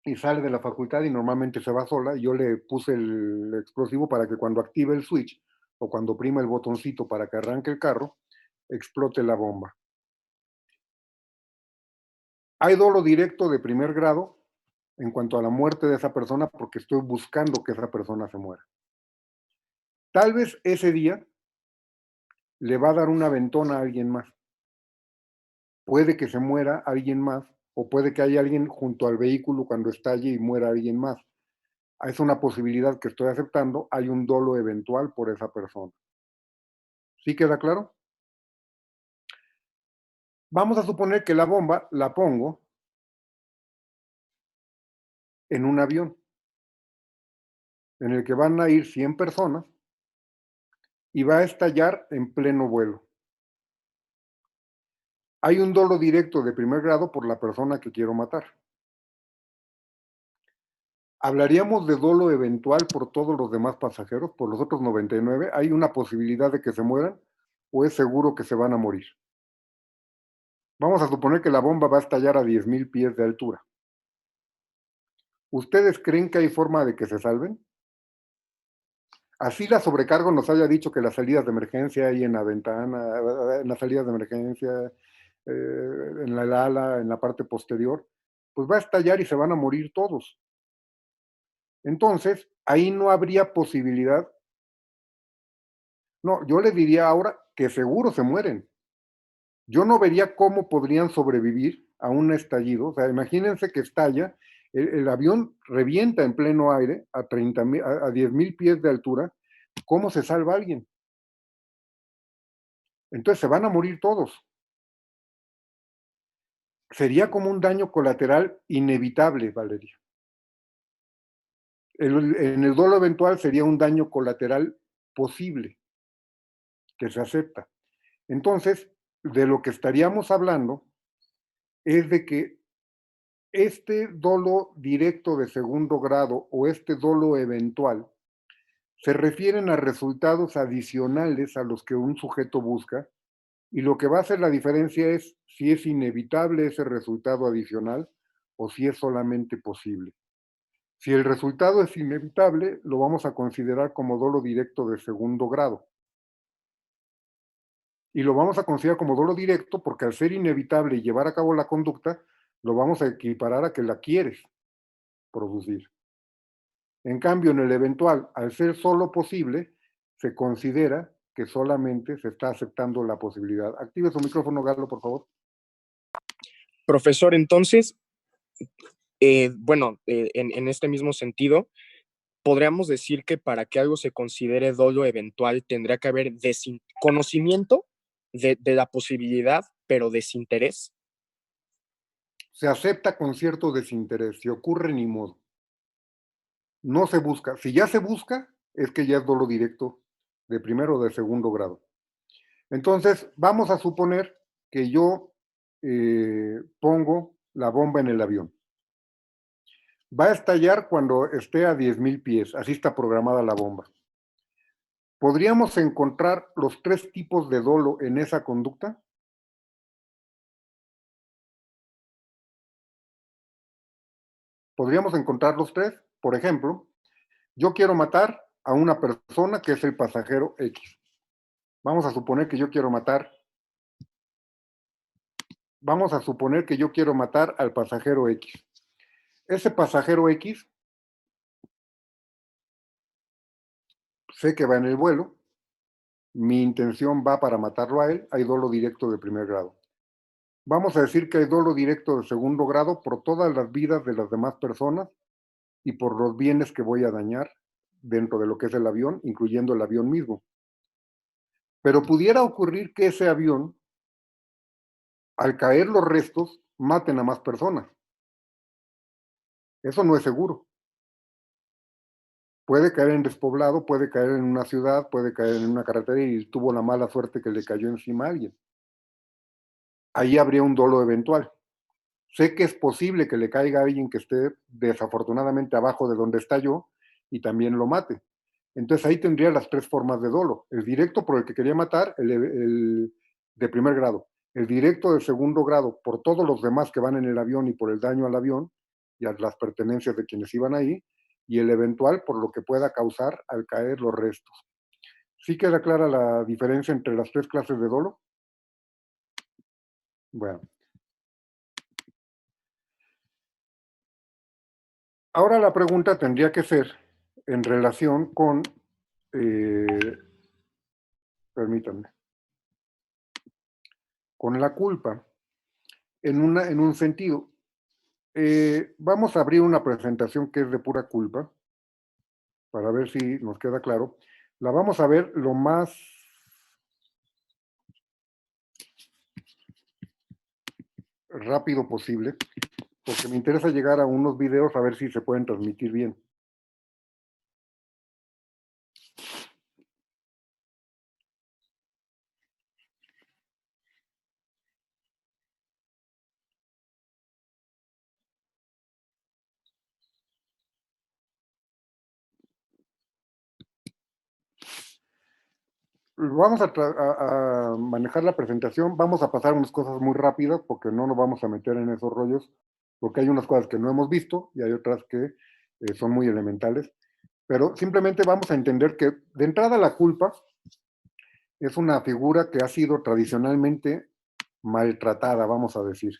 y sale de la facultad y normalmente se va sola. Yo le puse el explosivo para que cuando active el switch o cuando oprima el botoncito para que arranque el carro, explote la bomba. Hay dolo directo de primer grado en cuanto a la muerte de esa persona porque estoy buscando que esa persona se muera. Tal vez ese día le va a dar una ventona a alguien más. Puede que se muera alguien más o puede que haya alguien junto al vehículo cuando estalle y muera alguien más. Es una posibilidad que estoy aceptando, hay un dolo eventual por esa persona. ¿Sí queda claro? Vamos a suponer que la bomba la pongo en un avión en el que van a ir 100 personas y va a estallar en pleno vuelo. Hay un dolo directo de primer grado por la persona que quiero matar. ¿Hablaríamos de dolo eventual por todos los demás pasajeros, por los otros 99? ¿Hay una posibilidad de que se mueran o es seguro que se van a morir? Vamos a suponer que la bomba va a estallar a 10,000 pies de altura. ¿Ustedes creen que hay forma de que se salven? Así la sobrecargo nos haya dicho que las salidas de emergencia hay en la ventana, en las salidas de emergencia, en la ala, en la parte posterior, pues va a estallar y se van a morir todos. Entonces, ahí no habría posibilidad. No, yo les diría ahora que seguro se mueren. Yo no vería cómo podrían sobrevivir a un estallido. O sea, imagínense que estalla, el avión revienta en pleno aire a 10,000 pies de altura. ¿Cómo se salva alguien? Entonces se van a morir todos. Sería como un daño colateral inevitable, Valeria. En el dolo eventual sería un daño colateral posible, que se acepta. Entonces, de lo que estaríamos hablando es de que este dolo directo de segundo grado o este dolo eventual se refieren a resultados adicionales a los que un sujeto busca y lo que va a hacer la diferencia es si es inevitable ese resultado adicional o si es solamente posible. Si el resultado es inevitable, lo vamos a considerar como dolo directo de segundo grado. Y lo vamos a considerar como dolo directo porque al ser inevitable y llevar a cabo la conducta, lo vamos a equiparar a que la quieres producir. En cambio, en el eventual, al ser solo posible, se considera que solamente se está aceptando la posibilidad. Active su micrófono, Galo, por favor. Profesor, entonces, en este mismo sentido, podríamos decir que para que algo se considere dolo eventual tendría que haber conocimiento de la posibilidad, pero desinterés. Se acepta con cierto desinterés, si ocurre ni modo. No se busca. Si ya se busca, es que ya es dolo directo de primero o de segundo grado. Entonces, vamos a suponer que yo pongo la bomba en el avión. Va a estallar cuando esté a 10,000 pies, así está programada la bomba. ¿Podríamos encontrar los 3 tipos de dolo en esa conducta? ¿Podríamos encontrar los 3? Por ejemplo, Yo quiero matar a una persona que es el pasajero X. Vamos a suponer que yo quiero matar. Vamos a suponer que yo quiero matar al pasajero X. Ese pasajero X sé que va en el vuelo. Mi intención va para matarlo a él. Hay dolo directo de primer grado. Vamos a decir que hay dolo directo de segundo grado por todas las vidas de las demás personas y por los bienes que voy a dañar dentro de lo que es el avión, incluyendo el avión mismo. Pero pudiera ocurrir que ese avión, al caer los restos, maten a más personas. Eso no es seguro. Puede caer en despoblado, puede caer en una ciudad, puede caer en una carretera y tuvo la mala suerte que le cayó encima a alguien. Ahí habría un dolo eventual. Sé que es posible que le caiga a alguien que esté desafortunadamente abajo de donde está yo y también lo mate. Entonces ahí tendría las tres formas de dolo. El directo por el que quería matar, el de primer grado. El directo de segundo grado por todos los demás que van en el avión y por el daño al avión y a las pertenencias de quienes iban ahí. Y el eventual por lo que pueda causar al caer los restos. ¿Sí queda clara la diferencia entre las tres clases de dolo? Bueno. Ahora la pregunta tendría que ser en relación con, permítanme, con la culpa, en un sentido. Vamos a abrir una presentación que es de pura culpa, para ver si nos queda claro. La vamos a ver lo más rápido posible, porque me interesa llegar a unos videos a ver si se pueden transmitir bien. Vamos a manejar la presentación, vamos a pasar unas cosas muy rápidas porque no nos vamos a meter en esos rollos, porque hay unas cosas que no hemos visto y hay otras que son muy elementales, pero simplemente vamos a entender que de entrada la culpa es una figura que ha sido tradicionalmente maltratada, vamos a decir,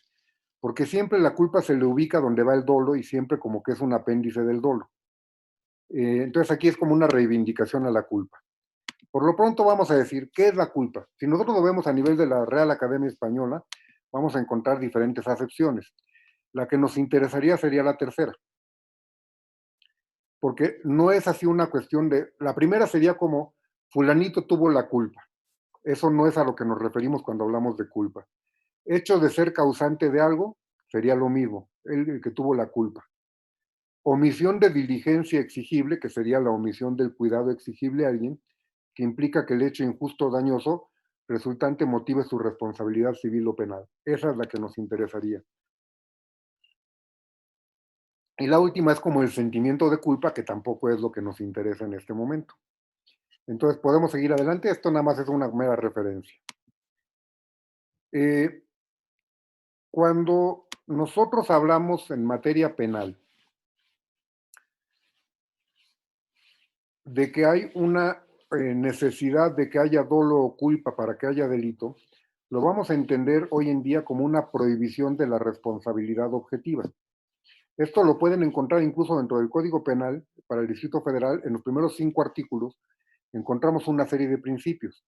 porque siempre la culpa se le ubica donde va el dolo y siempre como que es un apéndice del dolo. Entonces aquí es como una reivindicación a la culpa. Por lo pronto vamos a decir, ¿qué es la culpa? Si nosotros lo vemos a nivel de la Real Academia Española, vamos a encontrar diferentes acepciones. La que nos interesaría sería la tercera, porque no es así una cuestión de, la primera sería como, fulanito tuvo la culpa. Eso no es a lo que nos referimos cuando hablamos de culpa. Hecho de ser causante de algo sería lo mismo, el que tuvo la culpa. Omisión de diligencia exigible, que sería la omisión del cuidado exigible a alguien, que implica que el hecho injusto o dañoso resultante motive su responsabilidad civil o penal. Esa es la que nos interesaría. Y la última es como el sentimiento de culpa, que tampoco es lo que nos interesa en este momento. Entonces, podemos seguir adelante. Esto nada más es una mera referencia. Cuando nosotros hablamos en materia penal de que hay una necesidad de que haya dolo o culpa para que haya delito, lo vamos a entender hoy en día como una prohibición de la responsabilidad objetiva. Esto lo pueden encontrar incluso dentro del Código Penal para el Distrito Federal. En los primeros 5 artículos encontramos una serie de principios.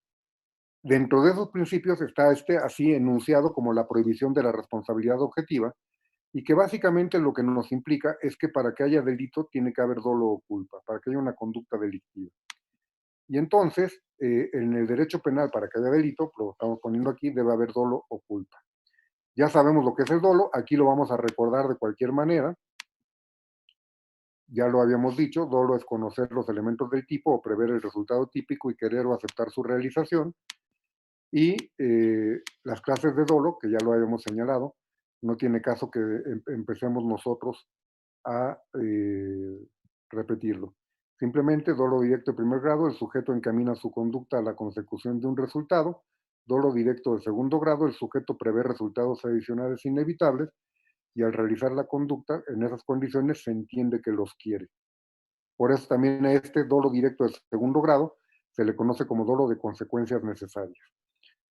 Dentro de esos principios está este así enunciado como la prohibición de la responsabilidad objetiva, y que básicamente lo que nos implica es que para que haya delito tiene que haber dolo o culpa, para que haya una conducta delictiva. Y entonces, en el derecho penal, para que haya delito, lo estamos poniendo aquí, debe haber dolo o culpa. Ya sabemos lo que es el dolo, aquí lo vamos a recordar de cualquier manera. Ya lo habíamos dicho, dolo es conocer los elementos del tipo o prever el resultado típico y querer o aceptar su realización. Y las clases de dolo, que ya lo habíamos señalado, no tiene caso que empecemos nosotros a repetirlo. Simplemente dolo directo de primer grado, el sujeto encamina su conducta a la consecución de un resultado. Dolo directo de segundo grado, el sujeto prevé resultados adicionales inevitables y al realizar la conducta en esas condiciones se entiende que los quiere. Por eso también a este dolo directo de segundo grado se le conoce como dolo de consecuencias necesarias.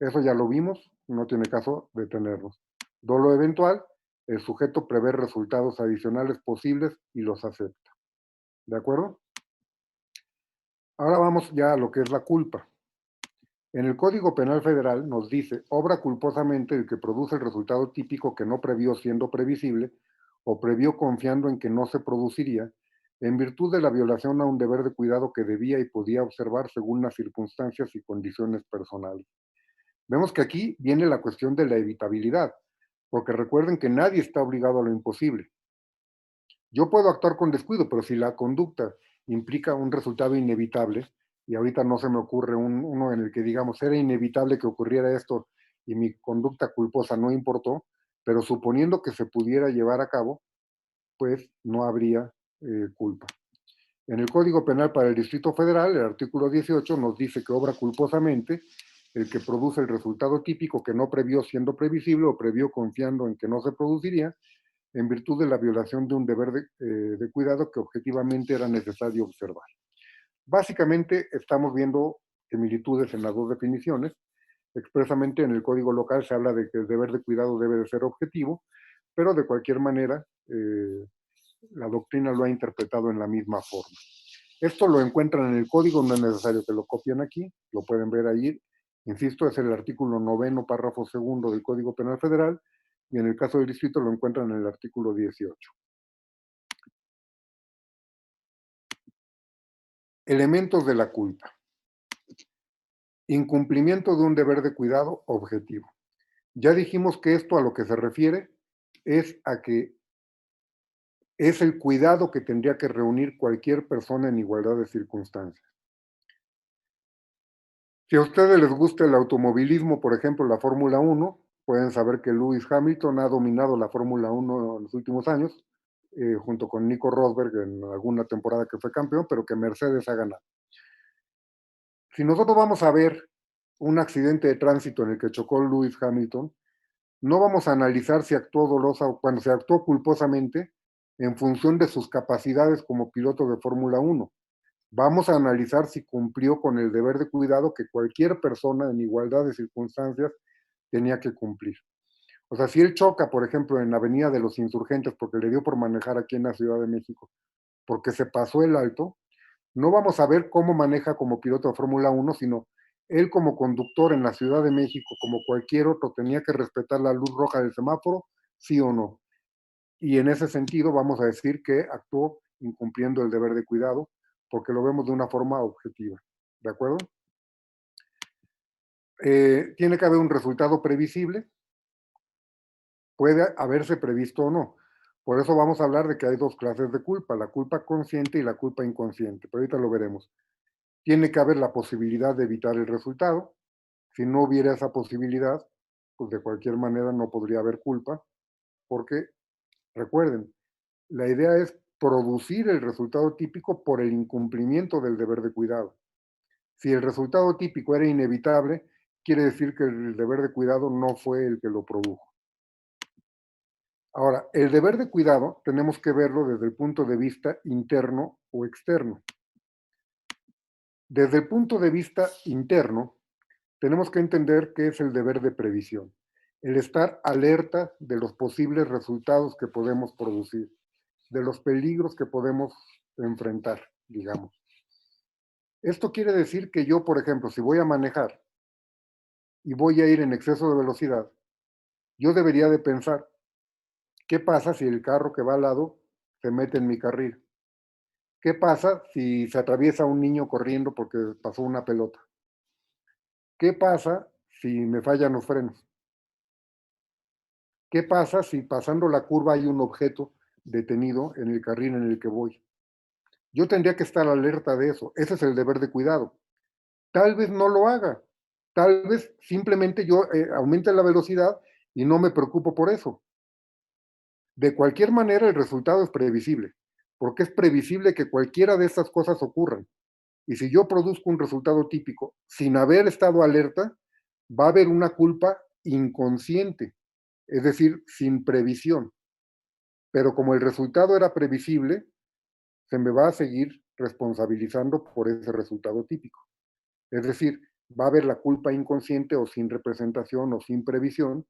Eso ya lo vimos, no tiene caso detenernos. Dolo eventual, el sujeto prevé resultados adicionales posibles y los acepta. ¿De acuerdo? Ahora vamos ya a lo que es la culpa. En el Código Penal Federal nos dice, obra culposamente el que produce el resultado típico que no previó siendo previsible o previó confiando en que no se produciría, en virtud de la violación a un deber de cuidado que debía y podía observar según las circunstancias y condiciones personales. Vemos que aquí viene la cuestión de la evitabilidad, porque recuerden que nadie está obligado a lo imposible. Yo puedo actuar con descuido, pero si la conducta implica un resultado inevitable, y ahorita no se me ocurre uno en el que digamos, era inevitable que ocurriera esto y mi conducta culposa no importó, pero suponiendo que se pudiera llevar a cabo, pues no habría culpa. En el Código Penal para el Distrito Federal, el artículo 18 nos dice que obra culposamente el que produce el resultado típico que no previó siendo previsible o previó confiando en que no se produciría, en virtud de la violación de un deber de cuidado que objetivamente era necesario observar. Básicamente estamos viendo similitudes en las dos definiciones. Expresamente en el código local se habla de que el deber de cuidado debe de ser objetivo, pero de cualquier manera la doctrina lo ha interpretado en la misma forma. Esto lo encuentran en el código, no es necesario que lo copien aquí, lo pueden ver ahí. Insisto, es el artículo 9, párrafo 2 del Código Penal Federal, y en el caso del distrito lo encuentran en el artículo 18. Elementos de la culpa. Incumplimiento de un deber de cuidado objetivo. Ya dijimos que esto a lo que se refiere es a que es el cuidado que tendría que reunir cualquier persona en igualdad de circunstancias. Si a ustedes les gusta el automovilismo, por ejemplo, la Fórmula 1, pueden saber que Lewis Hamilton ha dominado la Fórmula 1 en los últimos años, junto con Nico Rosberg en alguna temporada que fue campeón, pero que Mercedes ha ganado. Si nosotros vamos a ver un accidente de tránsito en el que chocó Lewis Hamilton, no vamos a analizar si actuó dolosa o cuando se actuó culposamente en función de sus capacidades como piloto de Fórmula 1. Vamos a analizar si cumplió con el deber de cuidado que cualquier persona en igualdad de circunstancias tenía que cumplir. O sea, si él choca, por ejemplo, en la Avenida de los Insurgentes porque le dio por manejar aquí en la Ciudad de México, porque se pasó el alto, no vamos a ver cómo maneja como piloto de Fórmula 1, sino él como conductor en la Ciudad de México, como cualquier otro, tenía que respetar la luz roja del semáforo, sí o no. Y en ese sentido vamos a decir que actuó incumpliendo el deber de cuidado, porque lo vemos de una forma objetiva. ¿De acuerdo? Tiene que haber un resultado previsible, puede haberse previsto o no. Por eso vamos a hablar de que hay dos clases de culpa, la culpa consciente y la culpa inconsciente, pero ahorita lo veremos. Tiene que haber la posibilidad de evitar el resultado. Si no hubiera esa posibilidad, pues de cualquier manera no podría haber culpa, porque recuerden, la idea es producir el resultado típico por el incumplimiento del deber de cuidado. Si el resultado típico era inevitable, quiere decir que el deber de cuidado no fue el que lo produjo. Ahora, el deber de cuidado tenemos que verlo desde el punto de vista interno o externo. Desde el punto de vista interno, tenemos que entender qué es el deber de previsión, el estar alerta de los posibles resultados que podemos producir, de los peligros que podemos enfrentar, digamos. Esto quiere decir que yo, por ejemplo, si voy a manejar y voy a ir en exceso de velocidad, yo debería de pensar, ¿qué pasa si el carro que va al lado se mete en mi carril? ¿Qué pasa si se atraviesa un niño corriendo porque pasó una pelota? ¿Qué pasa si me fallan los frenos? ¿Qué pasa si pasando la curva hay un objeto detenido en el carril en el que voy? Yo tendría que estar alerta de eso. Ese es el deber de cuidado. Tal vez no lo haga. Tal vez simplemente yo aumente la velocidad y no me preocupo por eso. De cualquier manera, el resultado es previsible, porque es previsible que cualquiera de estas cosas ocurran. Y si yo produzco un resultado típico sin haber estado alerta, va a haber una culpa inconsciente, es decir, sin previsión. Pero como el resultado era previsible, se me va a seguir responsabilizando por ese resultado típico. Es decir, va a haber la culpa inconsciente o sin representación o sin previsión,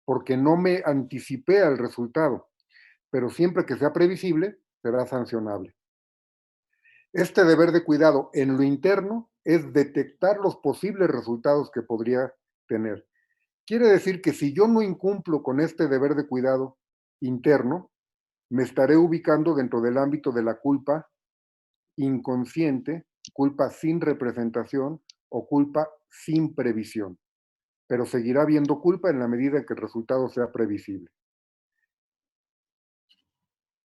porque no me anticipé al resultado, pero siempre que sea previsible, será sancionable. Este deber de cuidado en lo interno es detectar los posibles resultados que podría tener. Quiere decir que si yo no incumplo con este deber de cuidado interno, me estaré ubicando dentro del ámbito de la culpa inconsciente, culpa sin representación o culpa sin previsión. Pero seguirá habiendo culpa en la medida en que el resultado sea previsible.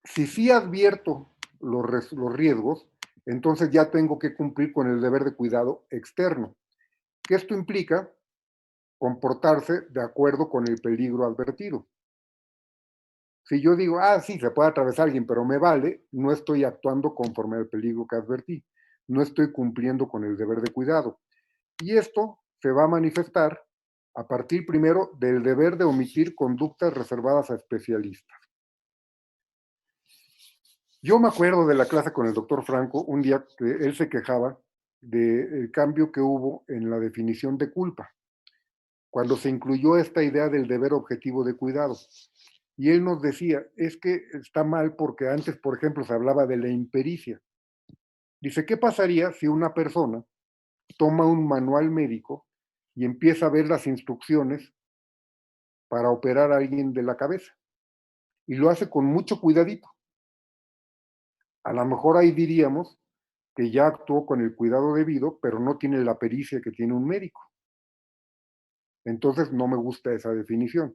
Si sí advierto los riesgos, entonces ya tengo que cumplir con el deber de cuidado externo, que esto implica comportarse de acuerdo con el peligro advertido. Si yo digo, sí, se puede atravesar alguien, pero me vale, no estoy actuando conforme al peligro que advertí, no estoy cumpliendo con el deber de cuidado. Y esto se va a manifestar a partir primero del deber de omitir conductas reservadas a especialistas. Yo me acuerdo de la clase con el doctor Franco, un día que él se quejaba del cambio que hubo en la definición de culpa, cuando se incluyó esta idea del deber objetivo de cuidado. Y él nos decía, es que está mal porque antes, por ejemplo, se hablaba de la impericia. Dice, ¿qué pasaría si una persona toma un manual médico y empieza a ver las instrucciones para operar a alguien de la cabeza? Y lo hace con mucho cuidadito. A lo mejor ahí diríamos que ya actuó con el cuidado debido, pero no tiene la pericia que tiene un médico. Entonces no me gusta esa definición.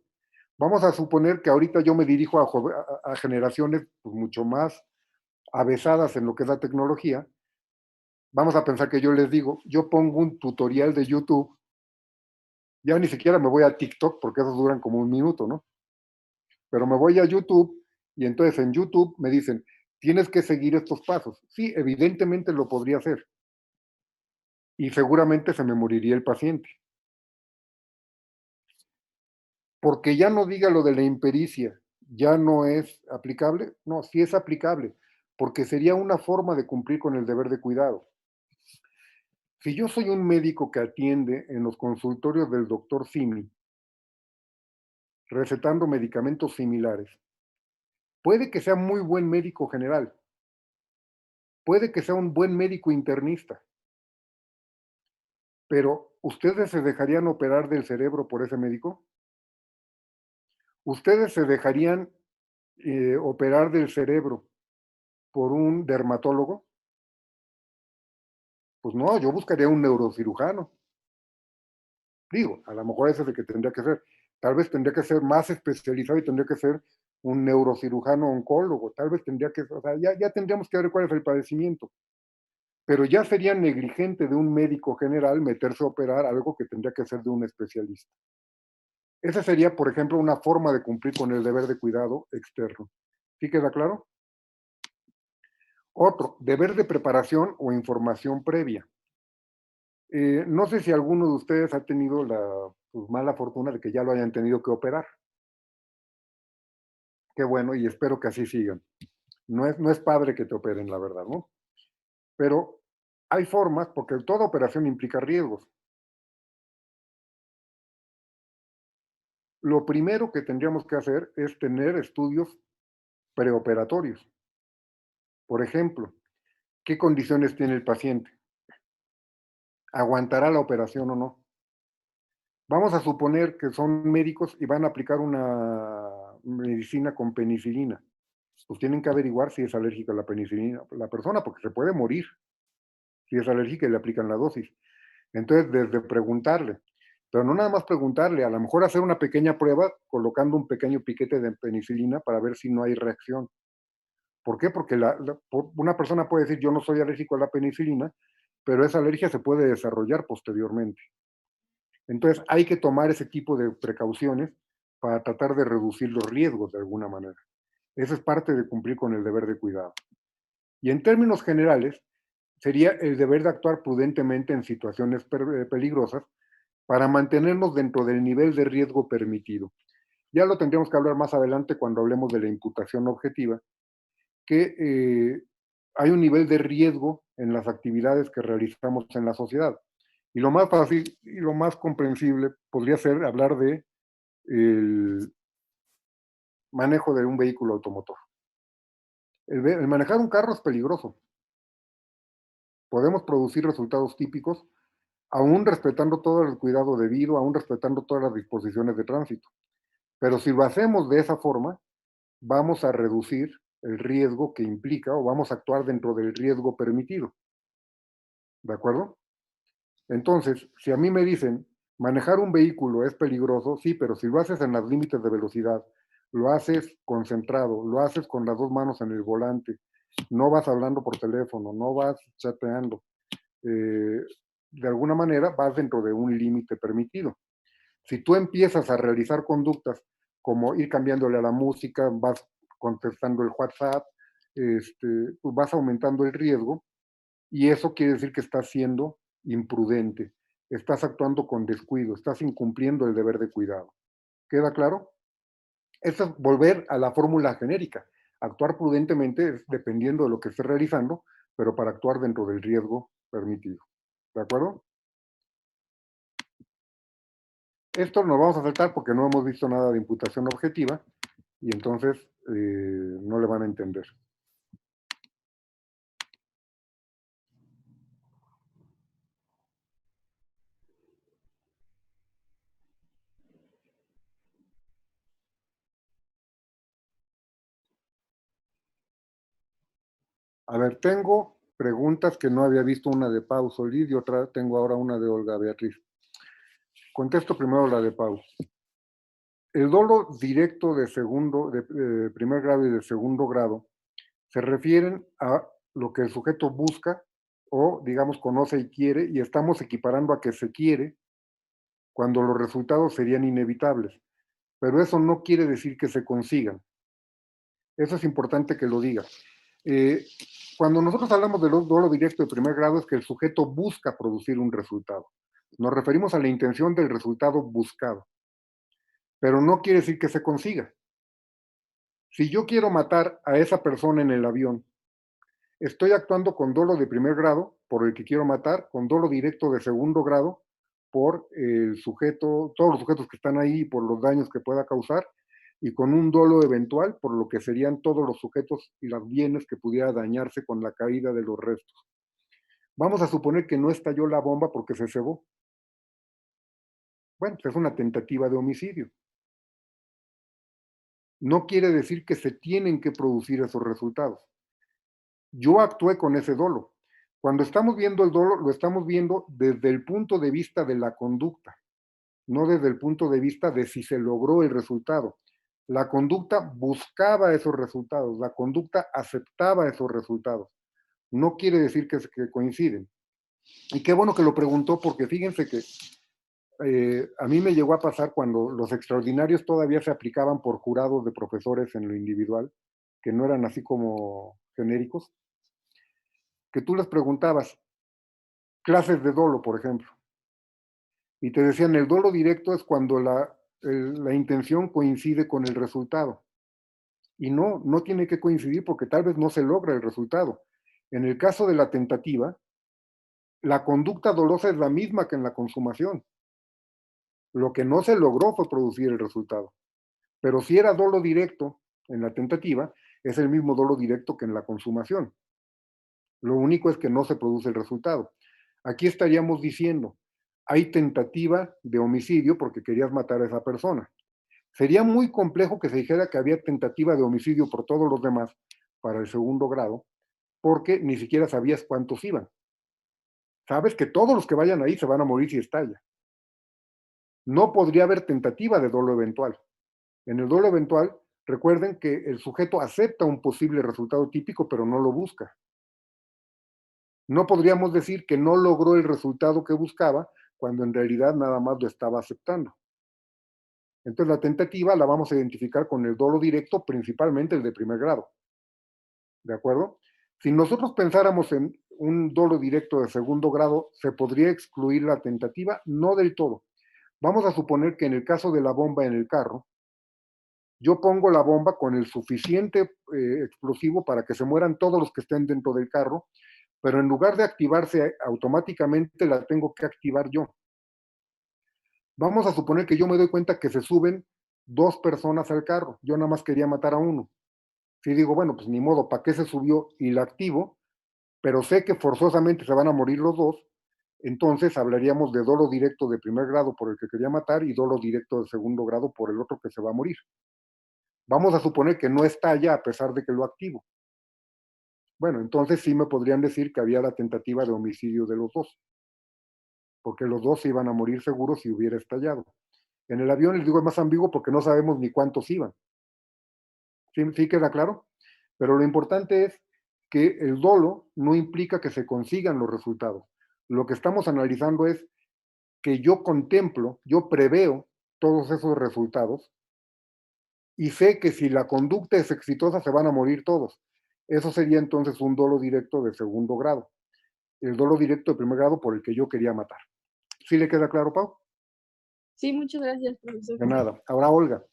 Vamos a suponer que ahorita yo me dirijo a generaciones pues, mucho más avesadas en lo que es la tecnología. Vamos a pensar que yo les digo, yo pongo un tutorial de YouTube, ya ni siquiera me voy a TikTok porque esos duran como un minuto, ¿no? Pero me voy a YouTube y entonces en YouTube me dicen, tienes que seguir estos pasos. Sí, evidentemente lo podría hacer. Y seguramente se me moriría el paciente. Porque ya no diga lo de la impericia, ya no es aplicable. No, sí es aplicable, porque sería una forma de cumplir con el deber de cuidado. Si yo soy un médico que atiende en los consultorios del doctor Simi, recetando medicamentos similares, puede que sea muy buen médico general, puede que sea un buen médico internista, pero ¿ustedes se dejarían operar del cerebro por ese médico? ¿Ustedes se dejarían operar del cerebro por un dermatólogo? Pues no, yo buscaría un neurocirujano. Digo, a lo mejor ese es el que tendría que ser. Tal vez tendría que ser más especializado y tendría que ser un neurocirujano oncólogo. Tal vez tendría que, o sea, ya tendríamos que ver cuál es el padecimiento. Pero ya sería negligente de un médico general meterse a operar algo que tendría que ser de un especialista. Esa sería, por ejemplo, una forma de cumplir con el deber de cuidado externo. ¿Sí queda claro? Otro, deber de preparación o información previa. No sé si alguno de ustedes ha tenido la pues, mala fortuna de que ya lo hayan tenido que operar. Qué bueno y espero que así sigan. No es padre que te operen, la verdad, ¿no? Pero hay formas, porque toda operación implica riesgos. Lo primero que tendríamos que hacer es tener estudios preoperatorios. Por ejemplo, ¿qué condiciones tiene el paciente? ¿Aguantará la operación o no? Vamos a suponer que son médicos y van a aplicar una medicina con penicilina. Pues tienen que averiguar si es alérgica a la penicilina la persona, porque se puede morir si es alérgica y le aplican la dosis. Entonces, desde preguntarle, pero no nada más preguntarle, a lo mejor hacer una pequeña prueba colocando un pequeño piquete de penicilina para ver si no hay reacción. ¿Por qué? Porque una persona puede decir, yo no soy alérgico a la penicilina, pero esa alergia se puede desarrollar posteriormente. Entonces, hay que tomar ese tipo de precauciones para tratar de reducir los riesgos de alguna manera. Eso es parte de cumplir con el deber de cuidado. Y en términos generales, sería el deber de actuar prudentemente en situaciones peligrosas para mantenernos dentro del nivel de riesgo permitido. Ya lo tendríamos que hablar más adelante cuando hablemos de la imputación objetiva, que hay un nivel de riesgo en las actividades que realizamos en la sociedad. Y lo más fácil y lo más comprensible podría ser hablar de el manejo de un vehículo automotor. El manejar un carro es peligroso. Podemos producir resultados típicos, aún respetando todo el cuidado debido, aún respetando todas las disposiciones de tránsito. Pero si lo hacemos de esa forma, vamos a reducir el riesgo que implica o vamos a actuar dentro del riesgo permitido. ¿De acuerdo? Entonces, si a mí me dicen, manejar un vehículo es peligroso, sí, pero si lo haces en los límites de velocidad, lo haces concentrado, lo haces con las dos manos en el volante, no vas hablando por teléfono, no vas chateando, de alguna manera vas dentro de un límite permitido. Si tú empiezas a realizar conductas como ir cambiándole a la música, vas contestando el WhatsApp, pues vas aumentando el riesgo y eso quiere decir que estás siendo imprudente, estás actuando con descuido, estás incumpliendo el deber de cuidado. ¿Queda claro? Eso es volver a la fórmula genérica. Actuar prudentemente dependiendo de lo que estés realizando, pero para actuar dentro del riesgo permitido. ¿De acuerdo? Esto nos vamos a saltar porque no hemos visto nada de imputación objetiva y entonces no le van a entender. A ver, tengo preguntas que no había visto, una de Pau Solís y otra, tengo ahora una de Olga Beatriz. Contesto primero la de Pau. El dolo directo de primer grado y de segundo grado se refieren a lo que el sujeto busca o, digamos, conoce y quiere, y estamos equiparando a que se quiere cuando los resultados serían inevitables. Pero eso no quiere decir que se consigan. Eso es importante que lo diga. Eh, Cuando nosotros hablamos del dolo directo de primer grado es que el sujeto busca producir un resultado. Nos referimos a la intención del resultado buscado, pero no quiere decir que se consiga. Si yo quiero matar a esa persona en el avión, estoy actuando con dolo de primer grado por el que quiero matar, con dolo directo de segundo grado por el sujeto, todos los sujetos que están ahí y por los daños que pueda causar, y con un dolo eventual por lo que serían todos los sujetos y los bienes que pudiera dañarse con la caída de los restos. Vamos a suponer que no estalló la bomba porque se cebó. Bueno, pues es una tentativa de homicidio. No quiere decir que se tienen que producir esos resultados. Yo actué con ese dolo. Cuando estamos viendo el dolo, lo estamos viendo desde el punto de vista de la conducta, no desde el punto de vista de si se logró el resultado. La conducta buscaba esos resultados, la conducta aceptaba esos resultados. No quiere decir que coinciden. Y qué bueno que lo preguntó, porque fíjense que a mí me llegó a pasar cuando los extraordinarios todavía se aplicaban por jurados de profesores en lo individual, que no eran así como genéricos, que tú les preguntabas clases de dolo, por ejemplo, y te decían el dolo directo es cuando la intención coincide con el resultado. Y no, no tiene que coincidir porque tal vez no se logra el resultado. En el caso de la tentativa, la conducta dolosa es la misma que en la consumación. Lo que no se logró fue producir el resultado. Pero si era dolo directo en la tentativa, es el mismo dolo directo que en la consumación. Lo único es que no se produce el resultado. Aquí estaríamos diciendo, hay tentativa de homicidio porque querías matar a esa persona. Sería muy complejo que se dijera que había tentativa de homicidio por todos los demás para el segundo grado, porque ni siquiera sabías cuántos iban. Sabes que todos los que vayan ahí se van a morir si estalla. No podría haber tentativa de dolo eventual. En el dolo eventual, recuerden que el sujeto acepta un posible resultado típico, pero no lo busca. No podríamos decir que no logró el resultado que buscaba, cuando en realidad nada más lo estaba aceptando. Entonces la tentativa la vamos a identificar con el dolo directo, principalmente el de primer grado. ¿De acuerdo? Si nosotros pensáramos en un dolo directo de segundo grado, ¿se podría excluir la tentativa? No del todo. Vamos a suponer que en el caso de la bomba en el carro, yo pongo la bomba con el suficiente explosivo para que se mueran todos los que estén dentro del carro, pero en lugar de activarse automáticamente, la tengo que activar yo. Vamos a suponer que yo me doy cuenta que se suben 2 personas al carro, yo nada más quería matar a uno. Si digo, bueno, pues ni modo, ¿para qué se subió? Y la activo, pero sé que forzosamente se van a morir los dos, entonces hablaríamos de dolo directo de primer grado por el que quería matar y dolo directo de segundo grado por el otro que se va a morir. Vamos a suponer que no estalla a pesar de que lo activo. Bueno, entonces sí me podrían decir que había la tentativa de homicidio de los dos, porque los dos se iban a morir seguros si hubiera estallado. En el avión les digo es más ambiguo porque no sabemos ni cuántos iban. ¿Sí, sí queda claro? Pero lo importante es que el dolo no implica que se consigan los resultados. Lo que estamos analizando es que yo contemplo, yo preveo todos esos resultados y sé que si la conducta es exitosa se van a morir todos. Eso sería entonces un dolo directo de segundo grado. El dolo directo de primer grado por el que yo quería matar. ¿Sí le queda claro, Pau? Sí, muchas gracias, profesor. De nada. Ahora, Olga.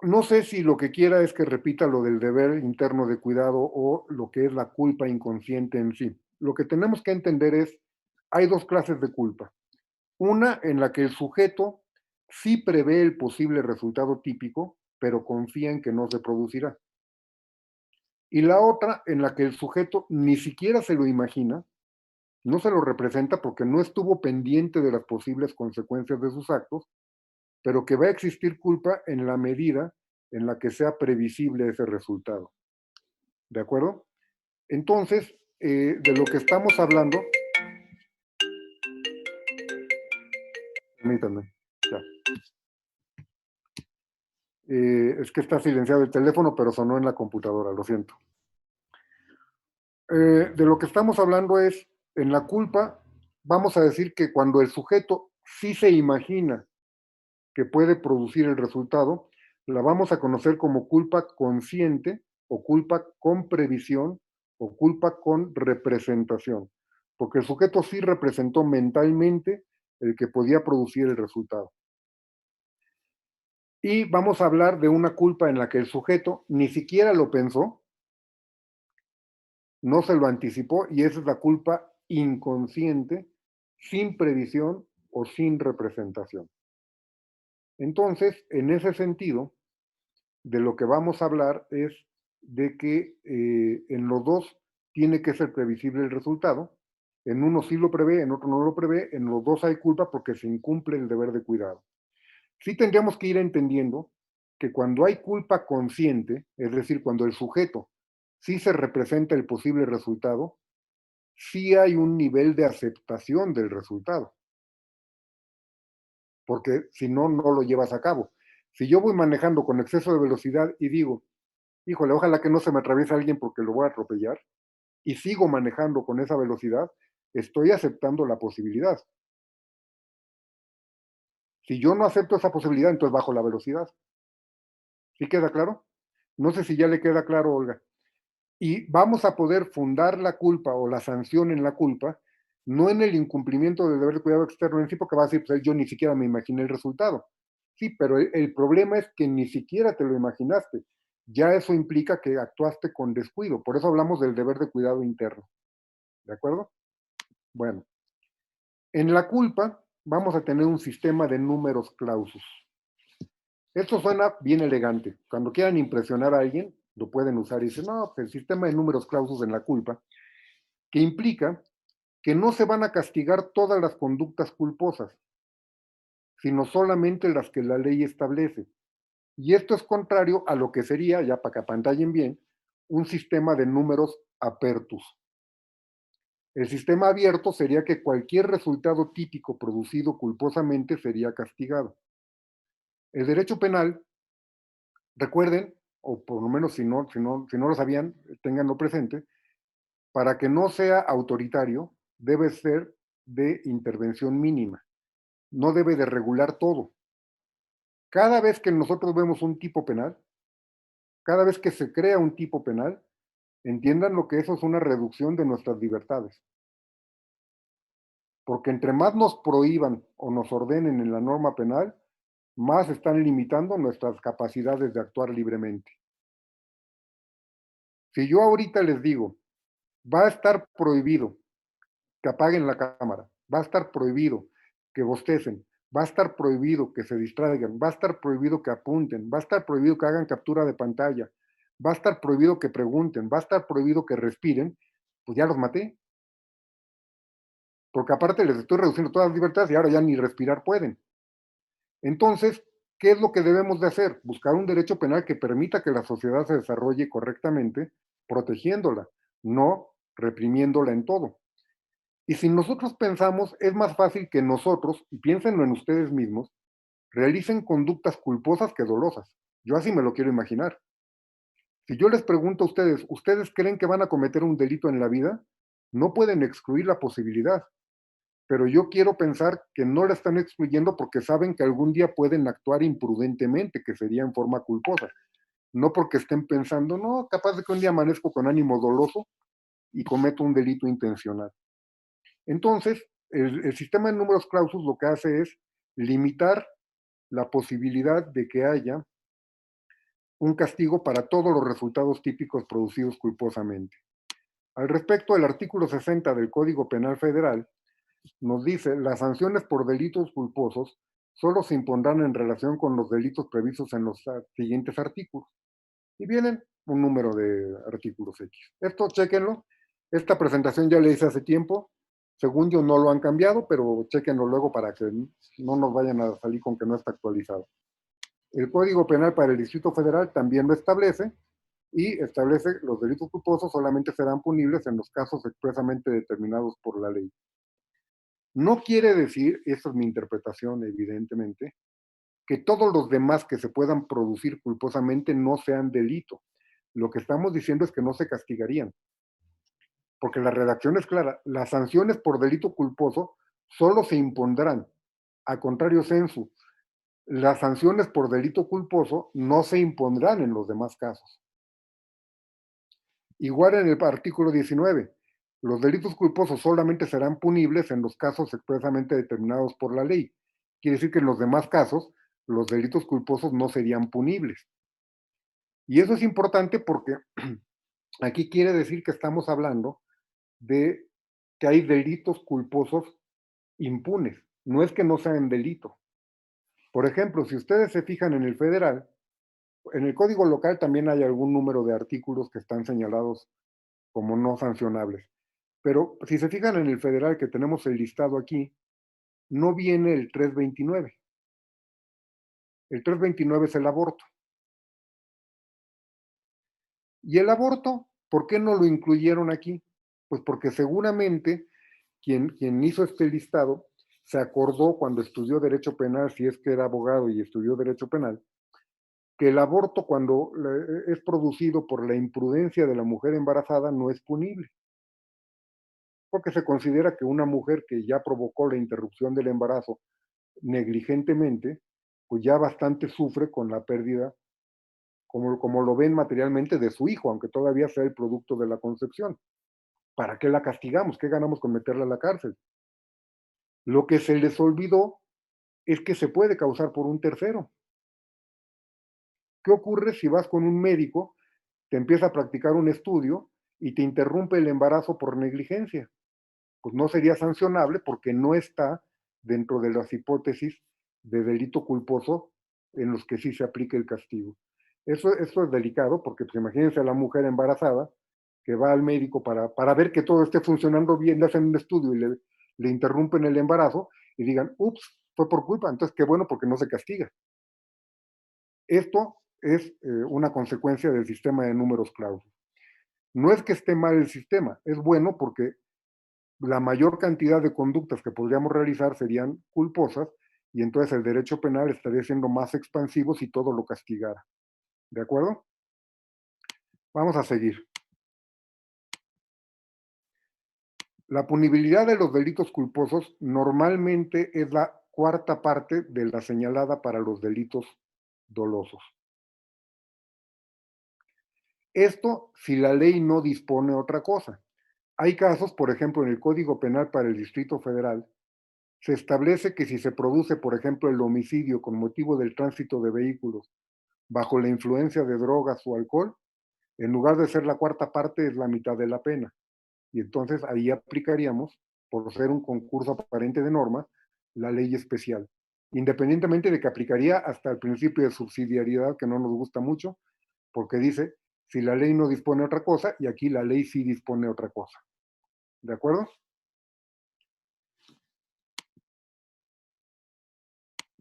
No sé si lo que quiera es que repita lo del deber interno de cuidado o lo que es la culpa inconsciente en sí. Lo que tenemos que entender es, hay 2 clases de culpa. Una en la que el sujeto sí prevé el posible resultado típico, pero confía en que no se producirá. Y la otra en la que el sujeto ni siquiera se lo imagina, no se lo representa porque no estuvo pendiente de las posibles consecuencias de sus actos, pero que va a existir culpa en la medida en la que sea previsible ese resultado. ¿De acuerdo? Entonces, de lo que estamos hablando, permítanme, ya. Es que está silenciado el teléfono, pero sonó en la computadora, lo siento. De lo que estamos hablando es, en la culpa, vamos a decir que cuando el sujeto sí se imagina que puede producir el resultado, la vamos a conocer como culpa consciente o culpa con previsión o culpa con representación, porque el sujeto sí representó mentalmente el que podía producir el resultado. Y vamos a hablar de una culpa en la que el sujeto ni siquiera lo pensó, no se lo anticipó, y esa es la culpa inconsciente, sin previsión o sin representación. Entonces, en ese sentido, de lo que vamos a hablar es de que en los dos tiene que ser previsible el resultado. En uno sí lo prevé, en otro no lo prevé. En los dos hay culpa porque se incumple el deber de cuidado. Sí tendríamos que ir entendiendo que cuando hay culpa consciente, es decir, cuando el sujeto sí se representa el posible resultado, sí hay un nivel de aceptación del resultado, porque si no, no lo llevas a cabo. Si yo voy manejando con exceso de velocidad y digo, híjole, ojalá que no se me atraviese alguien porque lo voy a atropellar, y sigo manejando con esa velocidad, estoy aceptando la posibilidad. Si yo no acepto esa posibilidad, entonces bajo la velocidad. ¿Sí queda claro? No sé si ya le queda claro, Olga. Y vamos a poder fundar la culpa o la sanción en la culpa, no en el incumplimiento del deber de cuidado externo en sí, porque va a decir, pues yo ni siquiera me imaginé el resultado. Sí, pero el problema es que ni siquiera te lo imaginaste. Ya eso implica que actuaste con descuido. Por eso hablamos del deber de cuidado interno. ¿De acuerdo? Bueno, en la culpa vamos a tener un sistema de números clausus. Esto suena bien elegante. Cuando quieran impresionar a alguien, lo pueden usar y dicen, no, pues el sistema de números clausus en la culpa, que implica que no se van a castigar todas las conductas culposas, sino solamente las que la ley establece. Y esto es contrario a lo que sería, ya para que apantallen bien, un sistema de números apertus. El sistema abierto sería que cualquier resultado típico producido culposamente sería castigado. El derecho penal, recuerden, o por lo menos si no lo sabían, ténganlo presente, para que no sea autoritario, debe ser de intervención mínima. No debe de regular todo. Cada vez que nosotros vemos un tipo penal, cada vez que se crea un tipo penal, entiendan lo que eso es una reducción de nuestras libertades. porque entre más nos prohíban o nos ordenen en la norma penal, más están limitando nuestras capacidades de actuar libremente. Si yo ahorita les digo, va a estar prohibido que apaguen la cámara, va a estar prohibido que bostecen, va a estar prohibido que se distraigan, va a estar prohibido que apunten, va a estar prohibido que hagan captura de pantalla, va a estar prohibido que pregunten, va a estar prohibido que respiren, pues ya los maté. Porque aparte les estoy reduciendo todas las libertades y ahora ya ni respirar pueden. Entonces, ¿qué es lo que debemos de hacer? Buscar un derecho penal que permita que la sociedad se desarrolle correctamente, protegiéndola, no reprimiéndola en todo. Y si nosotros pensamos, es más fácil que nosotros, y piénsenlo en ustedes mismos, realicen conductas culposas que dolosas. Yo así me lo quiero imaginar. Si yo les pregunto a ustedes, ¿ustedes creen que van a cometer un delito en la vida? No pueden excluir la posibilidad, pero yo quiero pensar que no la están excluyendo porque saben que algún día pueden actuar imprudentemente, que sería en forma culposa. No porque estén pensando, no, capaz de que un día amanezco con ánimo doloso y cometo un delito intencional. Entonces, el sistema de números clausus lo que hace es limitar la posibilidad de que haya un castigo para todos los resultados típicos producidos culposamente. Al respecto, el artículo 60 del Código Penal Federal nos dice, las sanciones por delitos culposos solo se impondrán en relación con los delitos previstos en los siguientes artículos. Y vienen un número de artículos X. Esto, chéquenlo. Esta presentación ya la hice hace tiempo. Según yo no lo han cambiado, pero chéquenlo luego para que no nos vayan a salir con que no está actualizado. El Código Penal para el Distrito Federal también lo establece y establece los delitos culposos solamente serán punibles en los casos expresamente determinados por la ley. No quiere decir, esa es mi interpretación evidentemente, que todos los demás que se puedan producir culposamente no sean delito. Lo que estamos diciendo es que no se castigarían, porque la redacción es clara. Las sanciones por delito culposo solo se impondrán. A contrario sensu, las sanciones por delito culposo no se impondrán en los demás casos. Igual en el artículo 19, los delitos culposos solamente serán punibles en los casos expresamente determinados por la ley. Quiere decir que en los demás casos, los delitos culposos no serían punibles. Y eso es importante porque aquí quiere decir que estamos hablando de que hay delitos culposos impunes. No es que no sean delito. Por ejemplo, si ustedes se fijan en el federal, en el código local también hay algún número de artículos que están señalados como no sancionables. Pero si se fijan en el federal que tenemos el listado aquí, no viene el 329. El 329 es el aborto. Y el aborto, ¿por qué no lo incluyeron aquí? Pues porque seguramente quien hizo este listado se acordó cuando estudió Derecho Penal, si es que era abogado y estudió Derecho Penal, que el aborto cuando es producido por la imprudencia de la mujer embarazada no es punible, porque se considera que una mujer que ya provocó la interrupción del embarazo negligentemente, pues ya bastante sufre con la pérdida, como lo ven materialmente, de su hijo, aunque todavía sea el producto de la concepción. ¿Para qué la castigamos? ¿Qué ganamos con meterla a la cárcel? Lo que se les olvidó es que se puede causar por un tercero. ¿Qué ocurre si vas con un médico, te empieza a practicar un estudio y te interrumpe el embarazo por negligencia? Pues no sería sancionable porque no está dentro de las hipótesis de delito culposo en los que sí se aplica el castigo. Eso es delicado porque pues, imagínense a la mujer embarazada que va al médico para ver que todo esté funcionando bien, le hacen un estudio y le interrumpen el embarazo y digan, ups, fue por culpa, entonces qué bueno porque no se castiga. Esto es una consecuencia del sistema de números clausus. No es que esté mal el sistema, es bueno porque la mayor cantidad de conductas que podríamos realizar serían culposas y entonces el derecho penal estaría siendo más expansivo si todo lo castigara. ¿De acuerdo? Vamos a seguir. La punibilidad de los delitos culposos normalmente es la cuarta parte de la señalada para los delitos dolosos. Esto si la ley no dispone otra cosa. Hay casos, por ejemplo, en el Código Penal para el Distrito Federal, Se establece que si se produce, por ejemplo, el homicidio con motivo del tránsito de vehículos bajo la influencia de drogas o alcohol, en lugar de ser la cuarta parte, es la mitad de la pena. Y entonces ahí aplicaríamos, por ser un concurso aparente de normas, la ley especial. Independientemente de que aplicaría hasta el principio de subsidiariedad, que no nos gusta mucho, porque dice, si la ley no dispone otra cosa, y aquí la ley sí dispone otra cosa. ¿De acuerdo?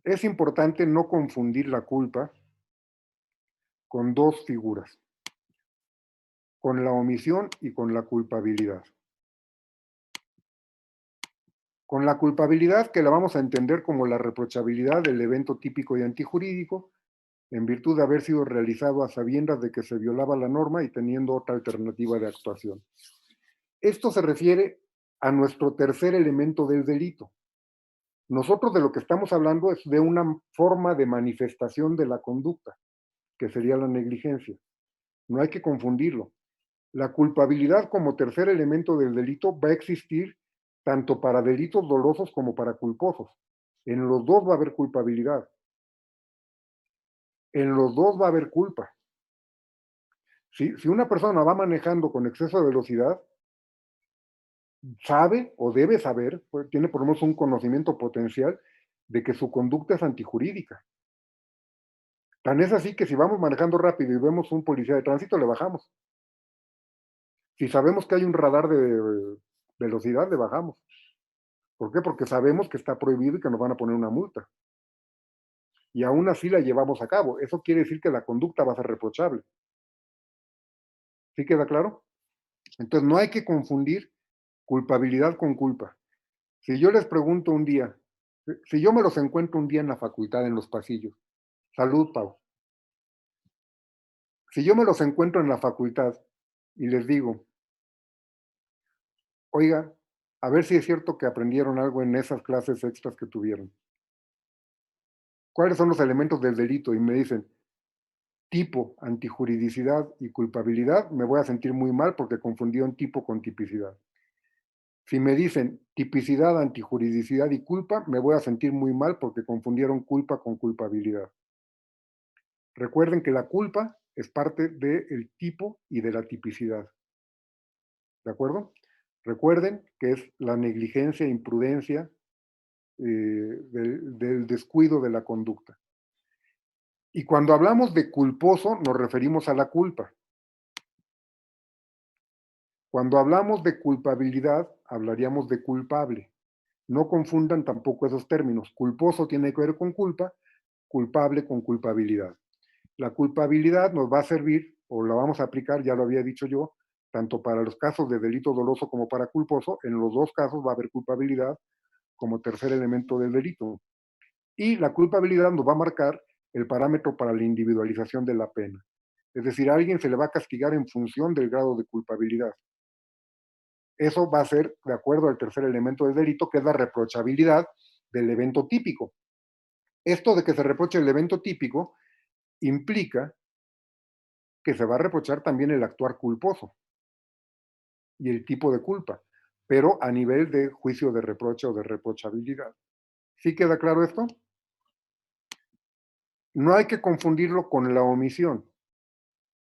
Es importante no confundir la culpa con dos figuras, con la omisión y con la culpabilidad. Con la culpabilidad, que la vamos a entender como la reprochabilidad del evento típico y antijurídico, en virtud de haber sido realizado a sabiendas de que se violaba la norma y teniendo otra alternativa de actuación. Esto se refiere a nuestro tercer elemento del delito. Nosotros de lo que estamos hablando es de una forma de manifestación de la conducta, que sería la negligencia. No hay que confundirlo. La culpabilidad como tercer elemento del delito va a existir tanto para delitos dolosos como para culposos. En los dos va a haber culpabilidad. En los dos va a haber culpa. Si una persona va manejando con exceso de velocidad, sabe o debe saber, pues, tiene por lo menos un conocimiento potencial de que su conducta es antijurídica. Tan es así que si vamos manejando rápido y vemos un policía de tránsito, le bajamos. Si sabemos que hay un radar de velocidad, le bajamos. ¿Por qué? Porque sabemos que está prohibido y que nos van a poner una multa. Y aún así la llevamos a cabo. Eso quiere decir que la conducta va a ser reprochable. ¿Sí queda claro? Entonces no hay que confundir culpabilidad con culpa. Si yo les pregunto un día, si yo me los encuentro un día en la facultad, en los pasillos, salud, Pau. Si yo me los encuentro en la facultad y les digo, oiga, a ver si es cierto que aprendieron algo en esas clases extras que tuvieron. ¿Cuáles son los elementos del delito? Y me dicen, tipo, antijuridicidad y culpabilidad, me voy a sentir muy mal porque confundieron tipo con tipicidad. Si me dicen tipicidad, antijuridicidad y culpa, me voy a sentir muy mal porque confundieron culpa con culpabilidad. Recuerden que la culpa es parte del tipo y de la tipicidad. ¿De acuerdo? Recuerden que es la negligencia, imprudencia del descuido de la conducta. Y cuando hablamos de culposo, nos referimos a la culpa. Cuando hablamos de culpabilidad, hablaríamos de culpable. No confundan tampoco esos términos. Culposo tiene que ver con culpa, culpable con culpabilidad. La culpabilidad nos va a servir, o la vamos a aplicar, ya lo había dicho yo, tanto para los casos de delito doloso como para culposo. En los dos casos va a haber culpabilidad como tercer elemento del delito. Y la culpabilidad nos va a marcar el parámetro para la individualización de la pena. Es decir, a alguien se le va a castigar en función del grado de culpabilidad. Eso va a ser de acuerdo al tercer elemento del delito, que es la reprochabilidad del evento típico. Esto de que se reproche el evento típico implica que se va a reprochar también el actuar culposo y el tipo de culpa, pero a nivel de juicio de reproche o de reprochabilidad. ¿Sí queda claro esto? No hay que confundirlo con la omisión.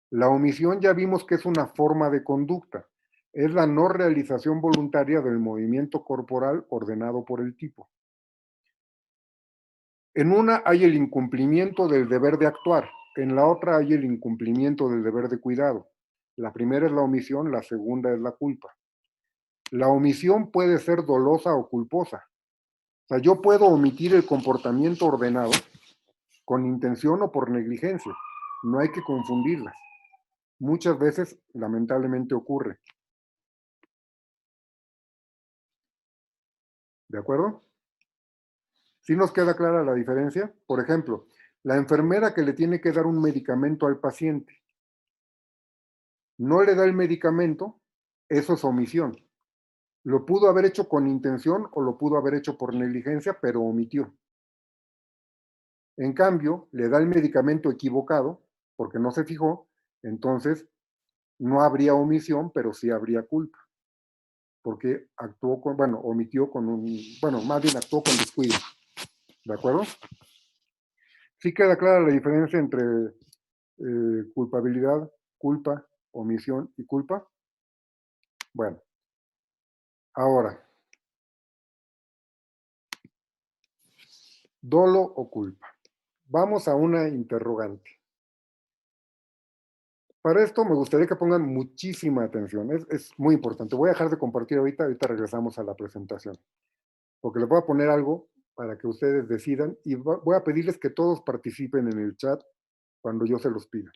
La omisión ya vimos que es una forma de conducta. Es la no realización voluntaria del movimiento corporal ordenado por el tipo. En una hay el incumplimiento del deber de actuar, en la otra hay el incumplimiento del deber de cuidado. La primera es la omisión, la segunda es la culpa. La omisión puede ser dolosa o culposa. O sea, yo puedo omitir el comportamiento ordenado con intención o por negligencia. No hay que confundirlas. Muchas veces, lamentablemente, ocurre. ¿De acuerdo? ¿Sí nos queda clara la diferencia? Por ejemplo, la enfermera que le tiene que dar un medicamento al paciente, no le da el medicamento, eso es omisión. Lo pudo haber hecho con intención o lo pudo haber hecho por negligencia, pero omitió. En cambio, le da el medicamento equivocado, porque no se fijó, entonces no habría omisión, pero sí habría culpa. porque actuó con, bueno, omitió con un, bueno, más bien actuó con descuido. ¿De acuerdo? Sí queda clara la diferencia entre culpabilidad, culpa, omisión y culpa. Bueno, ahora, dolo o culpa. Vamos a una interrogante. Para esto me gustaría que pongan muchísima atención. Es muy importante. Voy a dejar de compartir ahorita regresamos a la presentación. Porque les voy a poner algo para que ustedes decidan y voy a pedirles que todos participen en el chat cuando yo se los pida.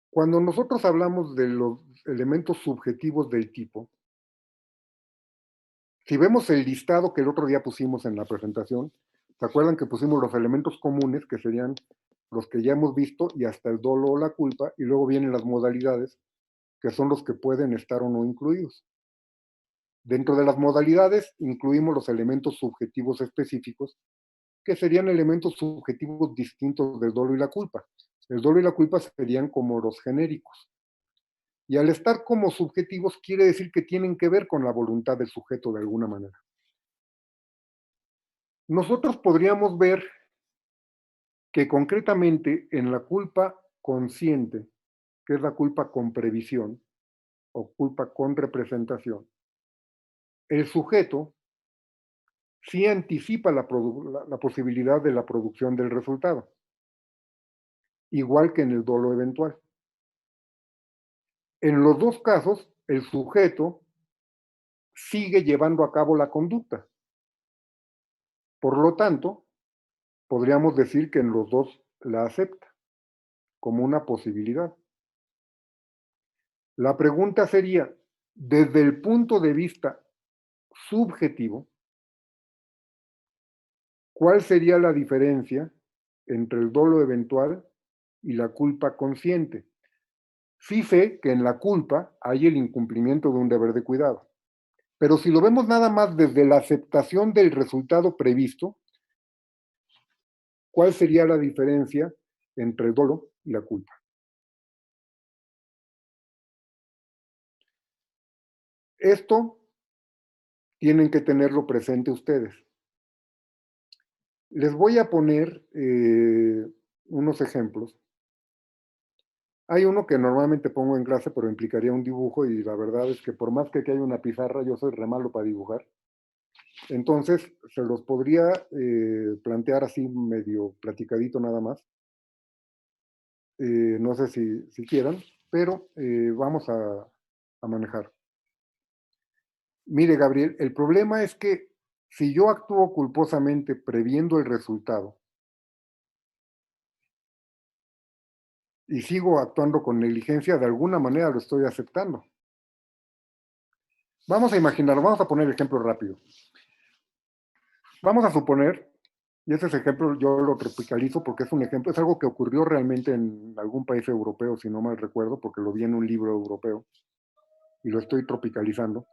Cuando nosotros hablamos de los elementos subjetivos del tipo, si vemos el listado que el otro día pusimos en la presentación, ¿se acuerdan que pusimos los elementos comunes, que serían los que ya hemos visto, y hasta el dolo o la culpa, y luego vienen las modalidades, que son los que pueden estar o no incluidos? Dentro de las modalidades incluimos los elementos subjetivos específicos, que serían elementos subjetivos distintos del dolo y la culpa. El dolo y la culpa serían como los genéricos. Y al estar como subjetivos quiere decir que tienen que ver con la voluntad del sujeto de alguna manera. Nosotros podríamos ver que concretamente en la culpa consciente, que es la culpa con previsión o culpa con representación, el sujeto sí anticipa la posibilidad de la producción del resultado, igual que en el dolo eventual. En los dos casos, el sujeto sigue llevando a cabo la conducta. Por lo tanto, podríamos decir que en los dos la acepta como una posibilidad. La pregunta sería, desde el punto de vista subjetivo, ¿cuál sería la diferencia entre el dolo eventual y la culpa consciente? Sí sé que en la culpa hay el incumplimiento de un deber de cuidado, pero si lo vemos nada más desde la aceptación del resultado previsto, ¿cuál sería la diferencia entre el dolo y la culpa? Esto tienen que tenerlo presente ustedes. Les voy a poner unos ejemplos. Hay uno que normalmente pongo en clase, pero implicaría un dibujo y la verdad es que por más que aquí haya una pizarra, yo soy re malo para dibujar. Entonces, se los podría plantear así medio platicadito nada más. No sé si quieran, pero vamos a manejar. Mire, Gabriel, el problema es que si yo actúo culposamente previendo el resultado y sigo actuando con negligencia, de alguna manera lo estoy aceptando. Vamos a imaginar, vamos a poner el ejemplo rápido. Vamos a suponer, y ese ejemplo yo lo tropicalizo porque es un ejemplo, es algo que ocurrió realmente en algún país europeo, si no mal recuerdo, porque lo vi en un libro europeo y lo estoy tropicalizando.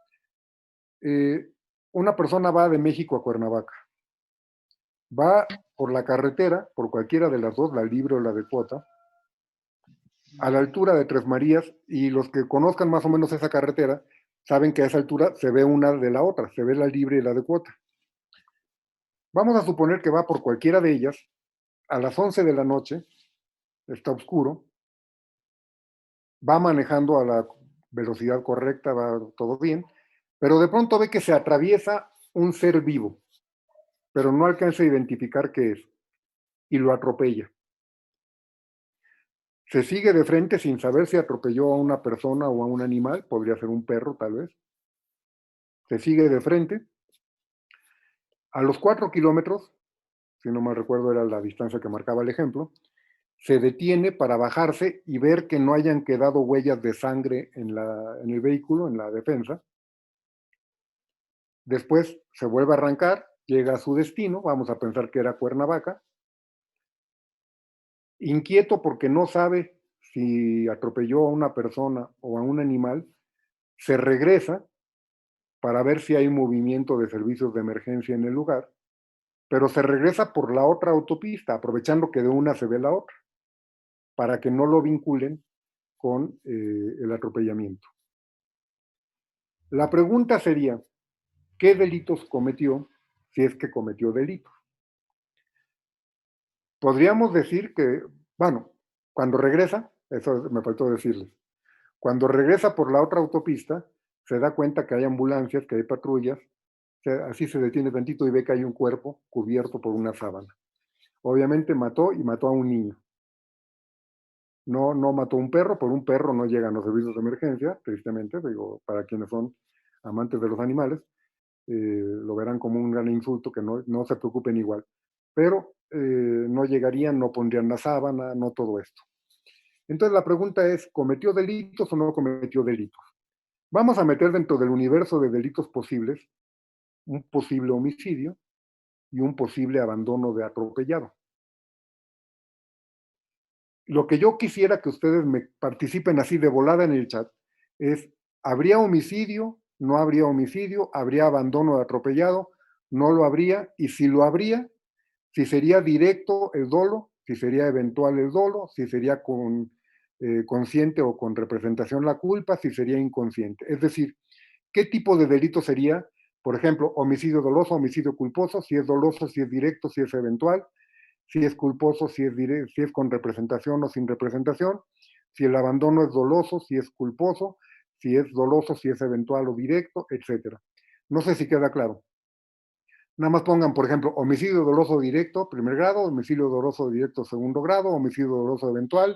Una persona va de México a Cuernavaca. Va por la carretera, por cualquiera de las dos, la libre o la de cuota, a la altura de Tres Marías, y los que conozcan más o menos esa carretera saben que a esa altura se ve una de la otra, se ve la libre y la de cuota. Vamos a suponer que va por cualquiera de ellas, a las 11 de la noche, está oscuro, va manejando a la velocidad correcta, va todo bien, pero de pronto ve que se atraviesa un ser vivo, pero no alcanza a identificar qué es, y lo atropella. Se sigue de frente sin saber si atropelló a una persona o a un animal, podría ser un perro tal vez. Se sigue de frente. A los 4 kilómetros, si no mal recuerdo era la distancia que marcaba el ejemplo, se detiene para bajarse y ver que no hayan quedado huellas de sangre en el vehículo, en la defensa. Después se vuelve a arrancar, llega a su destino, vamos a pensar que era Cuernavaca. Inquieto porque no sabe si atropelló a una persona o a un animal, se regresa para ver si hay movimiento de servicios de emergencia en el lugar, pero se regresa por la otra autopista, aprovechando que de una se ve la otra, para que no lo vinculen con el atropellamiento. La pregunta sería, ¿qué delitos cometió si es que cometió delitos? Podríamos decir que, bueno, cuando regresa, eso me faltó decirles, cuando regresa por la otra autopista, se da cuenta que hay ambulancias, que hay patrullas, así se detiene tantito y ve que hay un cuerpo cubierto por una sábana. Obviamente mató y mató a un niño. No mató a un perro, por un perro no llegan los servicios de emergencia, tristemente, digo, para quienes son amantes de los animales, lo verán como un gran insulto, que no se preocupen igual. Pero no llegarían, no pondrían la sábana, no todo esto. Entonces la pregunta es, ¿cometió delitos o no cometió delitos? Vamos a meter dentro del universo de delitos posibles un posible homicidio y un posible abandono de atropellado. Lo que yo quisiera que ustedes me participen así de volada en el chat es, ¿habría homicidio? ¿No habría homicidio? ¿Habría abandono de atropellado? ¿No lo habría? Y si lo habría, si sería directo el dolo, si sería eventual el dolo, si sería consciente o con representación la culpa, si sería inconsciente. Es decir, ¿qué tipo de delito sería? Por ejemplo, homicidio doloso, homicidio culposo, si es doloso, si es directo, si es eventual, si es culposo, si es con representación o sin representación, si el abandono es doloso, si es culposo, si es doloso, si es eventual o directo, etcétera. No sé si queda claro. Nada más pongan, por ejemplo, homicidio doloso directo, primer grado, homicidio doloso directo, segundo grado, homicidio doloso eventual,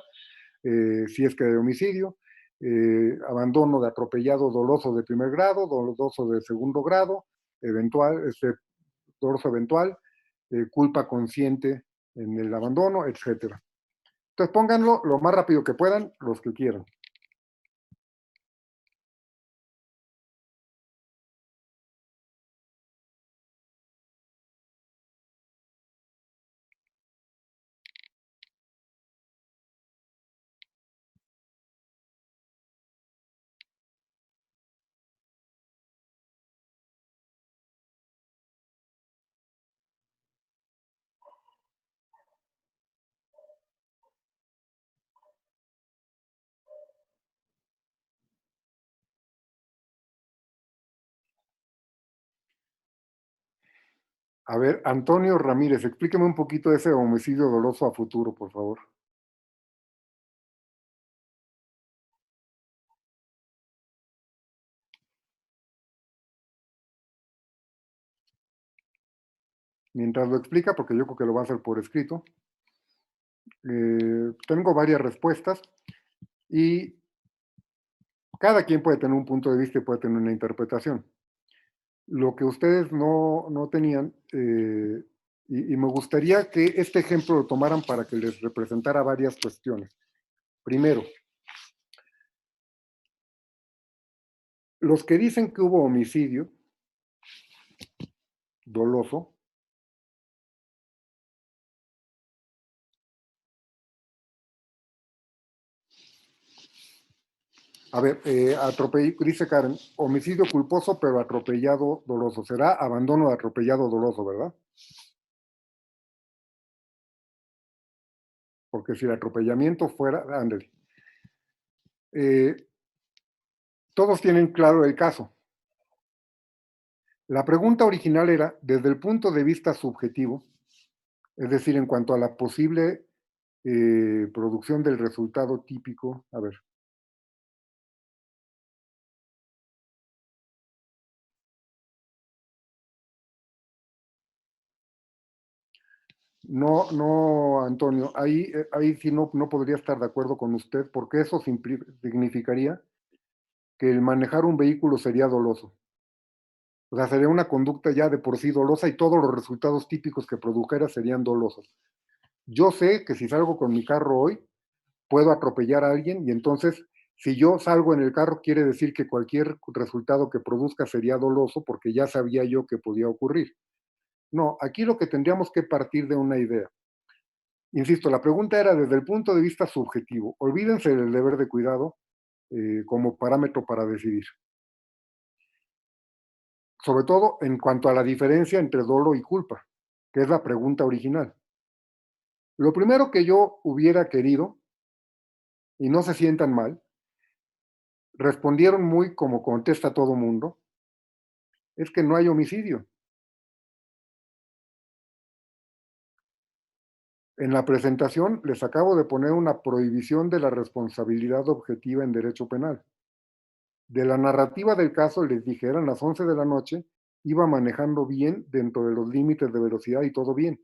si es que hay homicidio, abandono de atropellado doloso de primer grado, doloso de segundo grado, eventual, doloso eventual, culpa consciente en el abandono, etcétera. Entonces pónganlo lo más rápido que puedan, los que quieran. A ver, Antonio Ramírez, explíqueme un poquito ese homicidio doloso a futuro, por favor. Mientras lo explica, porque yo creo que lo va a hacer por escrito, tengo varias respuestas y cada quien puede tener un punto de vista y puede tener una interpretación. Lo que ustedes no tenían, y me gustaría que este ejemplo lo tomaran para que les representara varias cuestiones. Primero, los que dicen que hubo homicidio doloso, a ver, dice Karen, homicidio culposo pero atropellado doloso. Será abandono de atropellado doloso, ¿verdad? Porque si el atropellamiento fuera, ándale. Todos tienen claro el caso. La pregunta original era, desde el punto de vista subjetivo, es decir, en cuanto a la posible producción del resultado típico, a ver. No, Antonio, ahí sí no podría estar de acuerdo con usted, porque eso significaría que el manejar un vehículo sería doloso. O sea, sería una conducta ya de por sí dolosa y todos los resultados típicos que produjera serían dolosos. Yo sé que si salgo con mi carro hoy, puedo atropellar a alguien y entonces, si yo salgo en el carro, quiere decir que cualquier resultado que produzca sería doloso porque ya sabía yo que podía ocurrir. No, aquí lo que tendríamos que partir de una idea. Insisto, la pregunta era desde el punto de vista subjetivo. Olvídense del deber de cuidado como parámetro para decidir. Sobre todo en cuanto a la diferencia entre dolo y culpa, que es la pregunta original. Lo primero que yo hubiera querido, y no se sientan mal, respondieron muy como contesta todo mundo, es que no hay homicidio. En la presentación les acabo de poner una prohibición de la responsabilidad objetiva en derecho penal. De la narrativa del caso les dije, eran las 11 de la noche, iba manejando bien dentro de los límites de velocidad y todo bien.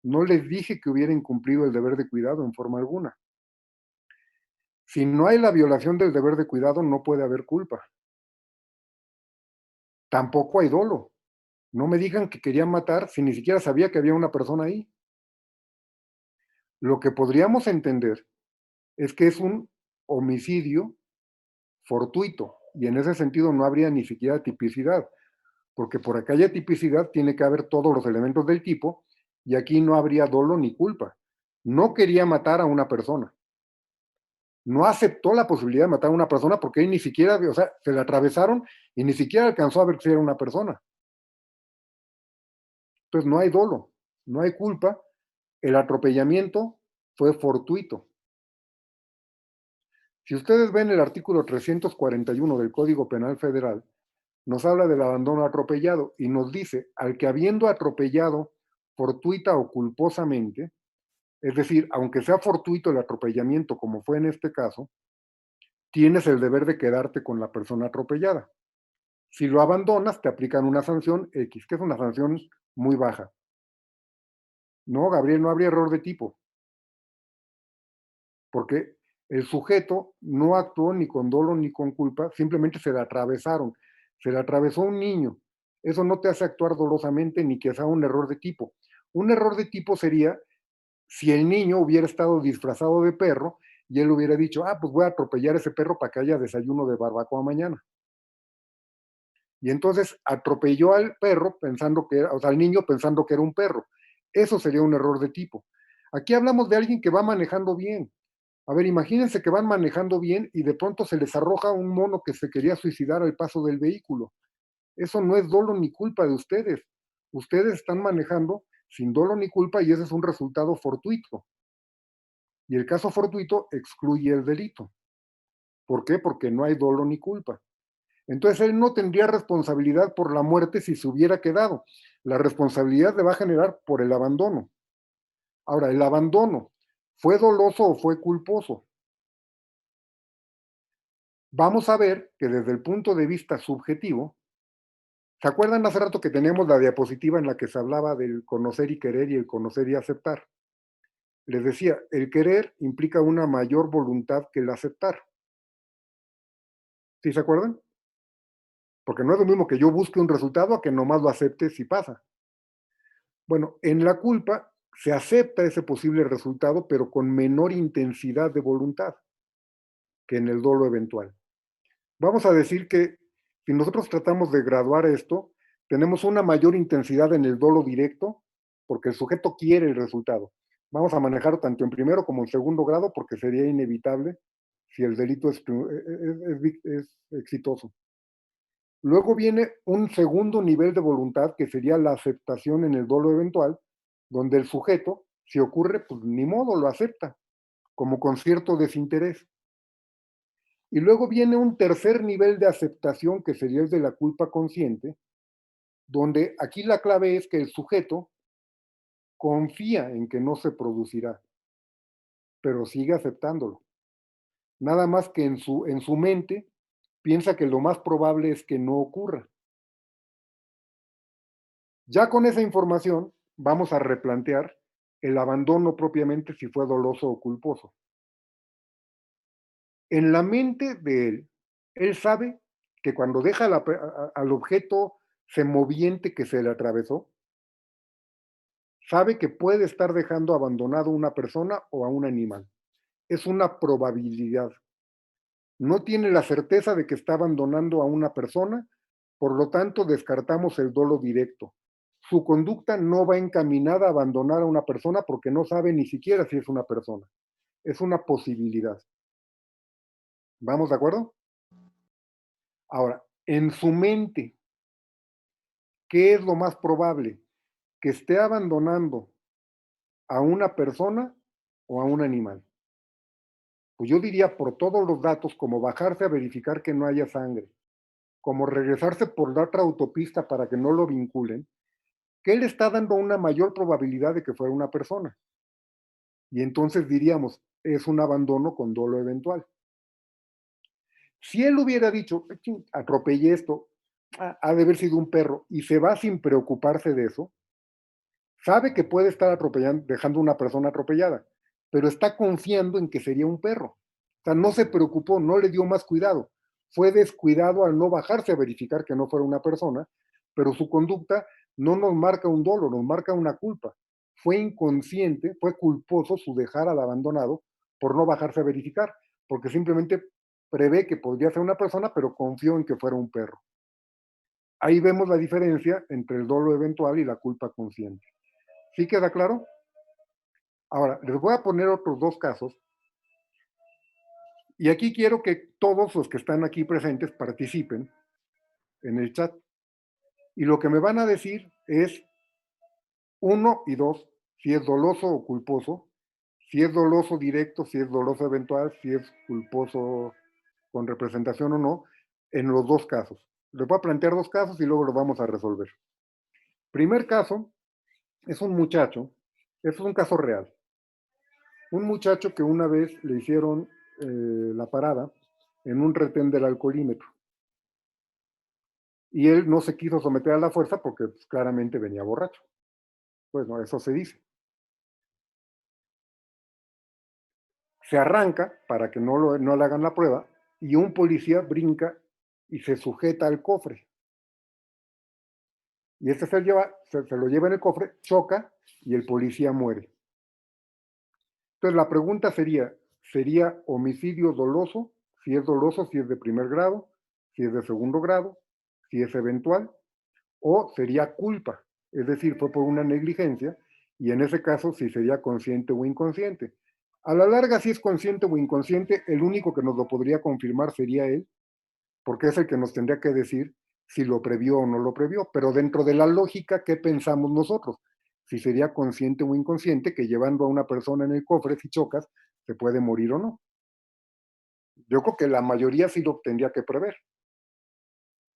No les dije que hubiera incumplido el deber de cuidado en forma alguna. Si no hay la violación del deber de cuidado, no puede haber culpa. Tampoco hay dolo. No me digan que querían matar si ni siquiera sabía que había una persona ahí. Lo que podríamos entender es que es un homicidio fortuito y en ese sentido no habría ni siquiera tipicidad, porque por acá haya tipicidad tiene que haber todos los elementos del tipo y aquí no habría dolo ni culpa. No quería matar a una persona. No aceptó la posibilidad de matar a una persona porque él ni siquiera, o sea, se le atravesaron y ni siquiera alcanzó a ver si era una persona. Entonces no hay dolo, no hay culpa, el atropellamiento fue fortuito. Si ustedes ven el artículo 341 del Código Penal Federal, nos habla del abandono atropellado y nos dice, al que habiendo atropellado fortuita o culposamente, es decir, aunque sea fortuito el atropellamiento como fue en este caso, tienes el deber de quedarte con la persona atropellada. Si lo abandonas, te aplican una sanción X, que es una sanción muy baja. No, Gabriel, no habría error de tipo, porque el sujeto no actuó ni con dolo ni con culpa, simplemente se le atravesaron, se le atravesó un niño. Eso no te hace actuar dolosamente ni que sea un error de tipo. Un error de tipo sería si el niño hubiera estado disfrazado de perro y él hubiera dicho, ah, pues voy a atropellar a ese perro para que haya desayuno de barbacoa mañana. Y entonces atropelló al perro pensando que era, o sea, al niño pensando que era un perro. Eso sería un error de tipo. Aquí hablamos de alguien que va manejando bien. A ver, imagínense que van manejando bien y de pronto se les arroja un mono que se quería suicidar al paso del vehículo. Eso no es dolo ni culpa de ustedes. Ustedes están manejando sin dolo ni culpa y ese es un resultado fortuito. Y el caso fortuito excluye el delito. ¿Por qué? Porque no hay dolo ni culpa. Entonces él no tendría responsabilidad por la muerte si se hubiera quedado. La responsabilidad le va a generar por el abandono. Ahora, el abandono, ¿fue doloso o fue culposo? Vamos a ver que desde el punto de vista subjetivo, ¿se acuerdan hace rato que teníamos la diapositiva en la que se hablaba del conocer y querer y el conocer y aceptar? Les decía, el querer implica una mayor voluntad que el aceptar. ¿Sí se acuerdan? Porque no es lo mismo que yo busque un resultado a que nomás lo acepte si pasa. Bueno, en la culpa se acepta ese posible resultado, pero con menor intensidad de voluntad que en el dolo eventual. Vamos a decir que si nosotros tratamos de graduar esto, tenemos una mayor intensidad en el dolo directo, porque el sujeto quiere el resultado. Vamos a manejar tanto en primero como en segundo grado, porque sería inevitable si el delito es exitoso. Luego viene un segundo nivel de voluntad, que sería la aceptación en el dolo eventual, donde el sujeto, si ocurre, pues ni modo, lo acepta, como con cierto desinterés. Y luego viene un tercer nivel de aceptación, que sería el de la culpa consciente, donde aquí la clave es que el sujeto confía en que no se producirá, pero sigue aceptándolo. Nada más que en su mente piensa que lo más probable es que no ocurra. Ya con esa información vamos a replantear el abandono propiamente, si fue doloso o culposo. En la mente de él sabe que cuando deja al objeto semoviente que se le atravesó, sabe que puede estar dejando abandonado a una persona o a un animal. Es una probabilidad. No tiene la certeza de que está abandonando a una persona, por lo tanto descartamos el dolo directo. Su conducta no va encaminada a abandonar a una persona porque no sabe ni siquiera si es una persona. Es una posibilidad. ¿Vamos de acuerdo? Ahora, en su mente, ¿qué es lo más probable? ¿Que esté abandonando a una persona o a un animal? pues yo diría por todos los datos, como bajarse a verificar que no haya sangre, como regresarse por la otra autopista para que no lo vinculen, que él está dando una mayor probabilidad de que fuera una persona. Y entonces diríamos, es un abandono con dolo eventual. Si él hubiera dicho, atropellé esto, ha de haber sido un perro, y se va sin preocuparse de eso, sabe que puede estar atropellando, dejando una persona atropellada, pero está confiando en que sería un perro. O sea, no se preocupó, no le dio más cuidado. Fue descuidado al no bajarse a verificar que no fuera una persona, pero su conducta no nos marca un dolo, nos marca una culpa. Fue inconsciente, fue culposo su dejar al abandonado por no bajarse a verificar, porque simplemente prevé que podría ser una persona, pero confió en que fuera un perro. Ahí vemos la diferencia entre el dolo eventual y la culpa consciente. ¿Sí queda claro? Ahora, les voy a poner otros dos casos. Y aquí quiero que todos los que están aquí presentes participen en el chat. Y lo que me van a decir es 1 y 2, si es doloso o culposo, si es doloso directo, si es doloso eventual, si es culposo con representación o no, en los dos casos. Les voy a plantear dos casos y luego los vamos a resolver. Primer caso es un muchacho, es un caso real. Un muchacho que una vez le hicieron la parada en un retén del alcoholímetro. Y él no se quiso someter a la fuerza porque pues, claramente venía borracho. Pues no, eso se dice. Se arranca para que no le hagan la prueba y un policía brinca y se sujeta al cofre. Y este se lo lleva en el cofre, choca y el policía muere. Entonces la pregunta ¿sería homicidio doloso? Si es doloso, si es de primer grado, si es de segundo grado, si es eventual, o sería culpa, es decir, fue por una negligencia, y en ese caso si sería consciente o inconsciente. A la larga, si es consciente o inconsciente, el único que nos lo podría confirmar sería él, porque es el que nos tendría que decir si lo previó o no lo previó, pero dentro de la lógica, ¿qué pensamos nosotros? Si sería consciente o inconsciente que llevando a una persona en el cofre, si chocas, se puede morir o no. Yo creo que la mayoría sí lo tendría que prever.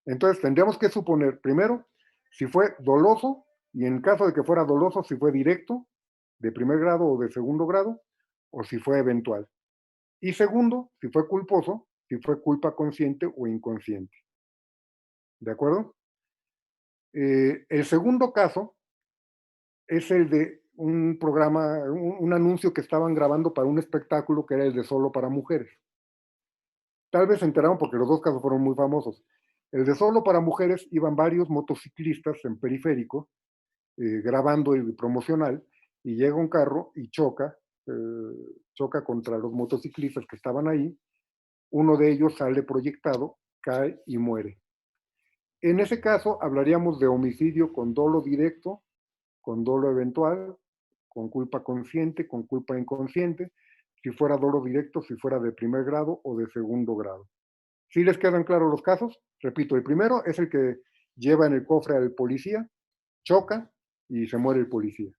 Entonces tendríamos que suponer, primero, si fue doloso, y en caso de que fuera doloso, si fue directo, de primer grado o de segundo grado, o si fue eventual. Y segundo, si fue culposo, si fue culpa consciente o inconsciente. ¿De acuerdo? El segundo caso es el de un programa, un anuncio que estaban grabando para un espectáculo que era el de Solo para Mujeres. Tal vez se enteraron porque los dos casos fueron muy famosos. El de Solo para Mujeres iban varios motociclistas en periférico grabando el promocional y llega un carro y choca contra los motociclistas que estaban ahí. Uno de ellos sale proyectado, cae y muere. En ese caso hablaríamos de homicidio con dolo directo, con dolo eventual, con culpa consciente, con culpa inconsciente, si fuera dolo directo, si fuera de primer grado o de segundo grado. ¿Sí les quedan claros los casos? Repito, el primero es el que lleva en el cofre al policía, choca y se muere el policía.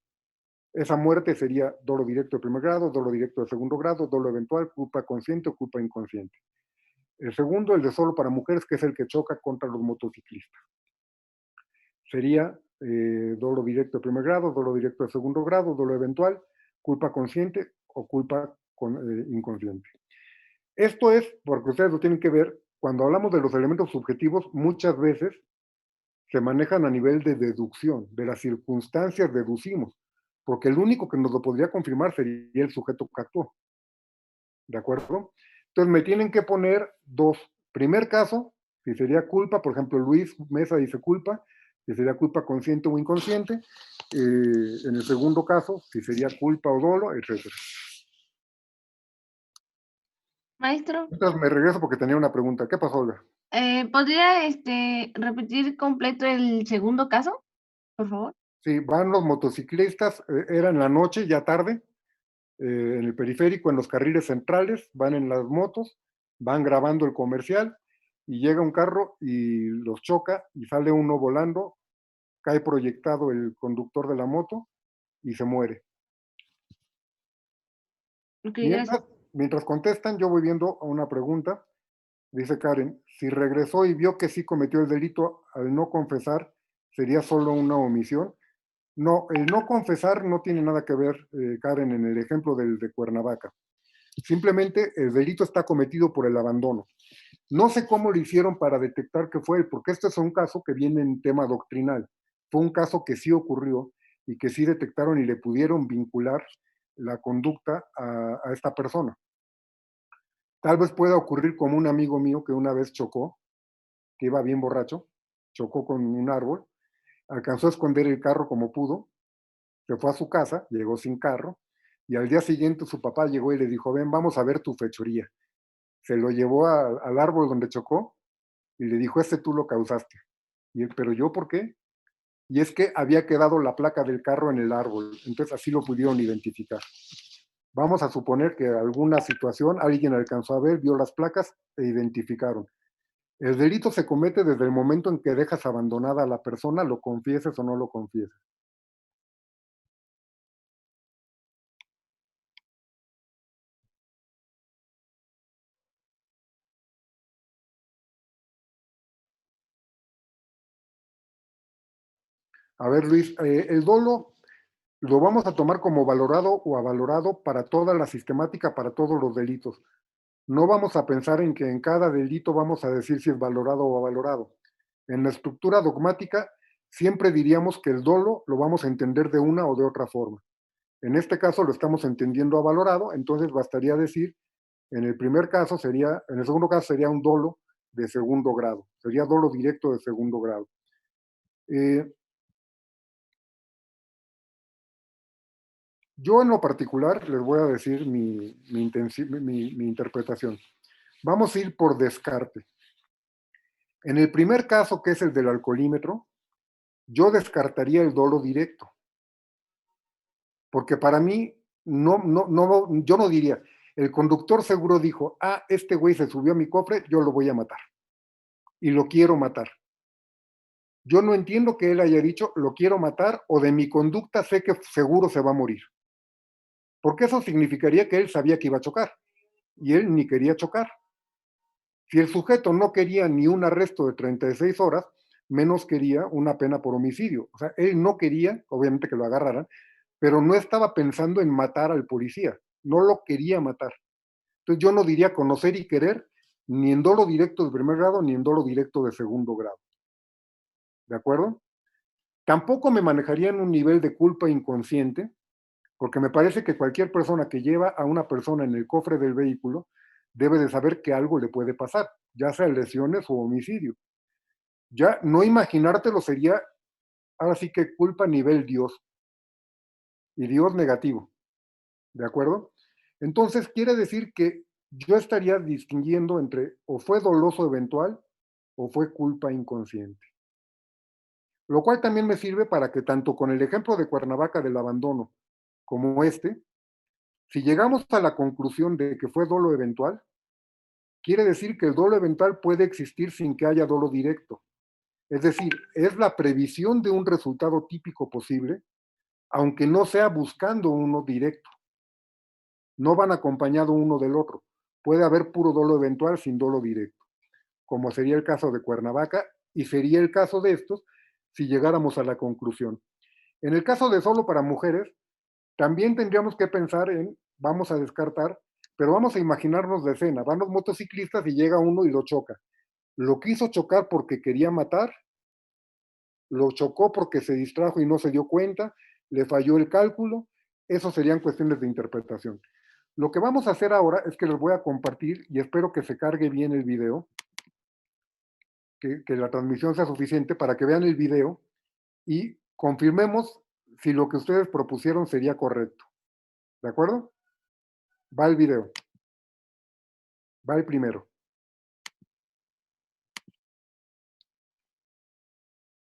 Esa muerte sería dolo directo de primer grado, dolo directo de segundo grado, dolo eventual, culpa consciente o culpa inconsciente. El segundo, el de Solo para Mujeres, que es el que choca contra los motociclistas. Sería dolo directo de primer grado, dolo directo de segundo grado, dolo eventual, culpa consciente o culpa inconsciente. Esto es, porque ustedes lo tienen que ver, cuando hablamos de los elementos subjetivos, muchas veces se manejan a nivel de deducción, de las circunstancias deducimos, porque el único que nos lo podría confirmar sería el sujeto que actuó. ¿De acuerdo? Entonces me tienen que poner dos. Primer caso, si sería culpa, por ejemplo, Luis Mesa dice culpa, si sería culpa consciente o inconsciente. En el segundo caso, si sería culpa o dolo, etc. Maestro, Entonces me regreso porque tenía una pregunta. ¿Qué pasó, Olga? ¿podría repetir completo el segundo caso, por favor? Sí, van los motociclistas, era en la noche, ya tarde, en el periférico, en los carriles centrales, van en las motos, van grabando el comercial y llega un carro y los choca y sale uno volando, cae proyectado el conductor de la moto y se muere. Ok, Mientras, gracias. Mientras contestan, yo voy viendo una pregunta. Dice Karen, si regresó y vio que sí cometió el delito al no confesar, ¿sería solo una omisión? No, el no confesar no tiene nada que ver, Karen, en el ejemplo del de Cuernavaca. Simplemente el delito está cometido por el abandono. No sé cómo lo hicieron para detectar que fue él, porque este es un caso que viene en tema doctrinal. Fue un caso que sí ocurrió y que sí detectaron y le pudieron vincular la conducta a esta persona. Tal vez pueda ocurrir como un amigo mío que una vez chocó, que iba bien borracho, chocó con un árbol, alcanzó a esconder el carro como pudo, se fue a su casa, llegó sin carro, y al día siguiente su papá llegó y le dijo, ven, vamos a ver tu fechoría. Se lo llevó al árbol donde chocó y le dijo, tú lo causaste. Y él, pero yo, ¿por qué? Y es que había quedado la placa del carro en el árbol, entonces así lo pudieron identificar. Vamos a suponer que alguna situación alguien alcanzó a ver, vio las placas e identificaron. El delito se comete desde el momento en que dejas abandonada a la persona, lo confieses o no lo confieses. A ver, Luis, el dolo lo vamos a tomar como valorado o avalorado para toda la sistemática, para todos los delitos. No vamos a pensar en que en cada delito vamos a decir si es valorado o avalorado. En la estructura dogmática siempre diríamos que el dolo lo vamos a entender de una o de otra forma. En este caso lo estamos entendiendo avalorado, entonces bastaría decir, en el primer caso sería, en el segundo caso sería un dolo de segundo grado, sería dolo directo de segundo grado. Yo en lo particular les voy a decir mi interpretación. Vamos a ir por descarte. En el primer caso, que es el del alcoholímetro, yo descartaría el dolo directo. Porque para mí, yo no diría, el conductor seguro dijo, este güey se subió a mi cofre, yo lo voy a matar. Y lo quiero matar. Yo no entiendo que él haya dicho, lo quiero matar, o de mi conducta sé que seguro se va a morir. Porque eso significaría que él sabía que iba a chocar. Y él ni quería chocar. Si el sujeto no quería ni un arresto de 36 horas, menos quería una pena por homicidio. O sea, él no quería, obviamente, que lo agarraran, pero no estaba pensando en matar al policía, no lo quería matar. Entonces yo no diría conocer y querer ni en dolo directo de primer grado ni en dolo directo de segundo grado. ¿De acuerdo? Tampoco me manejaría en un nivel de culpa inconsciente, porque me parece que cualquier persona que lleva a una persona en el cofre del vehículo debe de saber que algo le puede pasar, ya sea lesiones o homicidio. Ya no imaginártelo sería, ahora sí que culpa nivel Dios, y Dios negativo, ¿de acuerdo? Entonces quiere decir que yo estaría distinguiendo entre o fue doloso eventual o fue culpa inconsciente. Lo cual también me sirve para que tanto con el ejemplo de Cuernavaca del abandono como si llegamos a la conclusión de que fue dolo eventual, quiere decir que el dolo eventual puede existir sin que haya dolo directo. Es decir, es la previsión de un resultado típico posible, aunque no sea buscando uno directo. No van acompañado uno del otro. Puede haber puro dolo eventual sin dolo directo, como sería el caso de Cuernavaca y sería el caso de estos si llegáramos a la conclusión. En el caso de solo para mujeres, también tendríamos que pensar en, vamos a descartar, pero vamos a imaginarnos la escena. Van los motociclistas y llega uno y lo choca. Lo quiso chocar porque quería matar, lo chocó porque se distrajo y no se dio cuenta, le falló el cálculo. Eso serían cuestiones de interpretación. Lo que vamos a hacer ahora es que les voy a compartir y espero que se cargue bien el video, que la transmisión sea suficiente para que vean el video y confirmemos si lo que ustedes propusieron sería correcto. ¿De acuerdo? Va el video. Va el primero.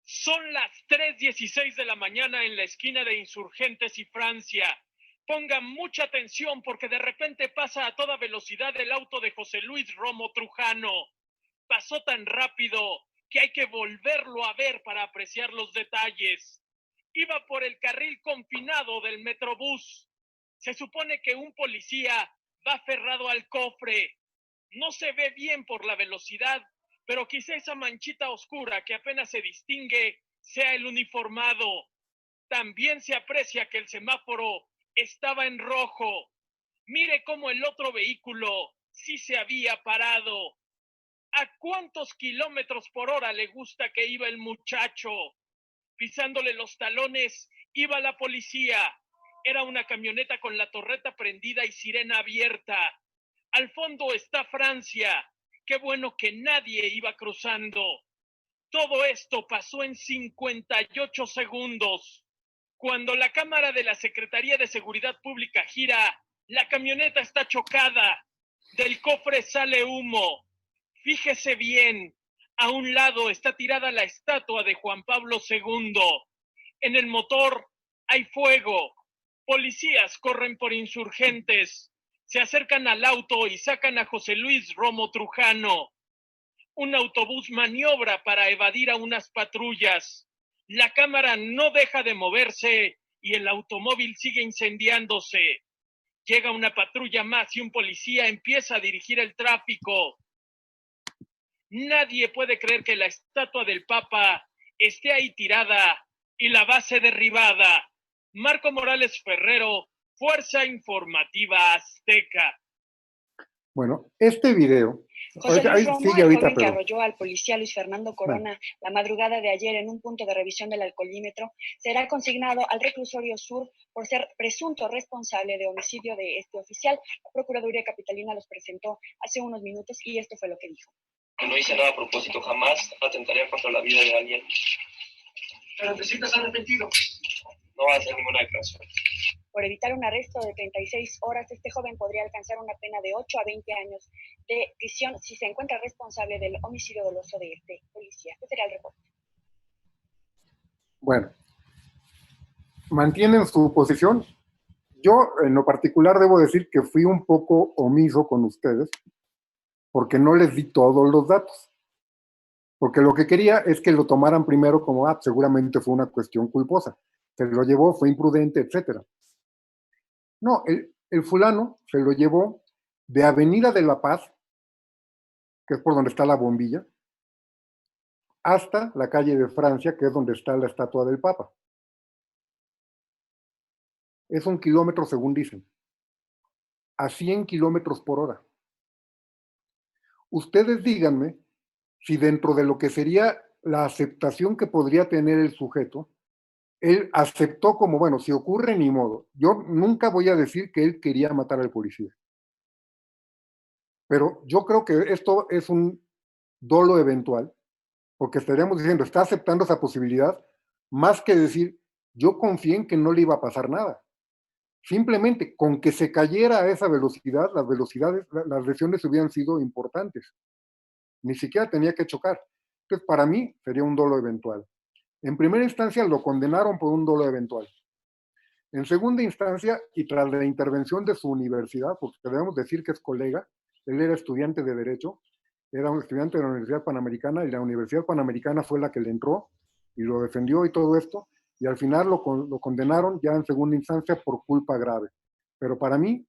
Son las 3:16 de la mañana en la esquina de Insurgentes y Francia. Pongan mucha atención porque de repente pasa a toda velocidad el auto de José Luis Romo Trujano. Pasó tan rápido que hay que volverlo a ver para apreciar los detalles. Iba por el carril confinado del Metrobús. Se supone que un policía Va aferrado al cofre. No se ve bien por la velocidad, pero quizá esa manchita oscura que apenas se distingue sea el uniformado. También se aprecia que el semáforo estaba en rojo. Mire cómo el otro vehículo sí se había parado. ¿A cuántos kilómetros por hora le gusta que iba el muchacho? Pisándole los talones iba la policía. Era una camioneta con la torreta prendida y sirena abierta. Al fondo está Francia. Qué bueno que nadie iba cruzando. Todo esto pasó en 58 segundos. Cuando la cámara de la Secretaría de Seguridad Pública gira, la camioneta está chocada. Del cofre sale humo. Fíjese bien. A un lado está tirada la estatua de Juan Pablo II. En el motor hay fuego. Policías corren por insurgentes. Se acercan al auto y sacan a José Luis Romo Trujano. Un autobús maniobra para evadir a unas patrullas. La cámara no deja de moverse y el automóvil sigue incendiándose. Llega una patrulla más y un policía empieza a dirigir el tráfico. Nadie puede creer que la estatua del Papa esté ahí tirada y la base derribada. Marco Morales Ferrero, Fuerza Informativa Azteca. Bueno, este video... José Luis Romo, sigue el ahorita, joven que pero... arrolló al policía Luis Fernando Corona la madrugada de ayer en un punto de revisión del alcoholímetro, será consignado al reclusorio sur por ser presunto responsable de homicidio de este oficial. La Procuraduría Capitalina los presentó hace unos minutos y esto fue lo que dijo. No hice nada a propósito, jamás atentaría contra la vida de alguien. ¿Pero te sientes arrepentido? No va a hacer ninguna declaración. Por evitar un arresto de 36 horas, este joven podría alcanzar una pena de 8 a 20 años de prisión si se encuentra responsable del homicidio doloso de este policía. Este sería el reporte. Bueno, mantienen su posición. Yo, en lo particular, debo decir que fui un poco omiso con ustedes porque no les di todos los datos. Porque lo que quería es que lo tomaran primero como, seguramente fue una cuestión culposa. Se lo llevó, fue imprudente, etcétera. No, el fulano se lo llevó de Avenida de la Paz, que es por donde está la bombilla, hasta la calle de Francia, que es donde está la estatua del Papa. Es 1 kilómetro, según dicen, a 100 kilómetros por hora. Ustedes díganme si dentro de lo que sería la aceptación que podría tener el sujeto, él aceptó como, bueno, si ocurre, ni modo. Yo nunca voy a decir que él quería matar al policía. Pero yo creo que esto es un dolo eventual, porque estaríamos diciendo, está aceptando esa posibilidad, más que decir, yo confié en que no le iba a pasar nada. Simplemente con que se cayera a esa velocidad, las lesiones hubieran sido importantes. Ni siquiera tenía que chocar. Entonces, para mí, sería un dolo eventual. En primera instancia, lo condenaron por un dolo eventual. En segunda instancia, y tras la intervención de su universidad, porque debemos decir que es colega, él era estudiante de Derecho, era un estudiante de la Universidad Panamericana, y la Universidad Panamericana fue la que le entró y lo defendió y todo esto, y al final lo condenaron ya en segunda instancia por culpa grave. Pero para mí,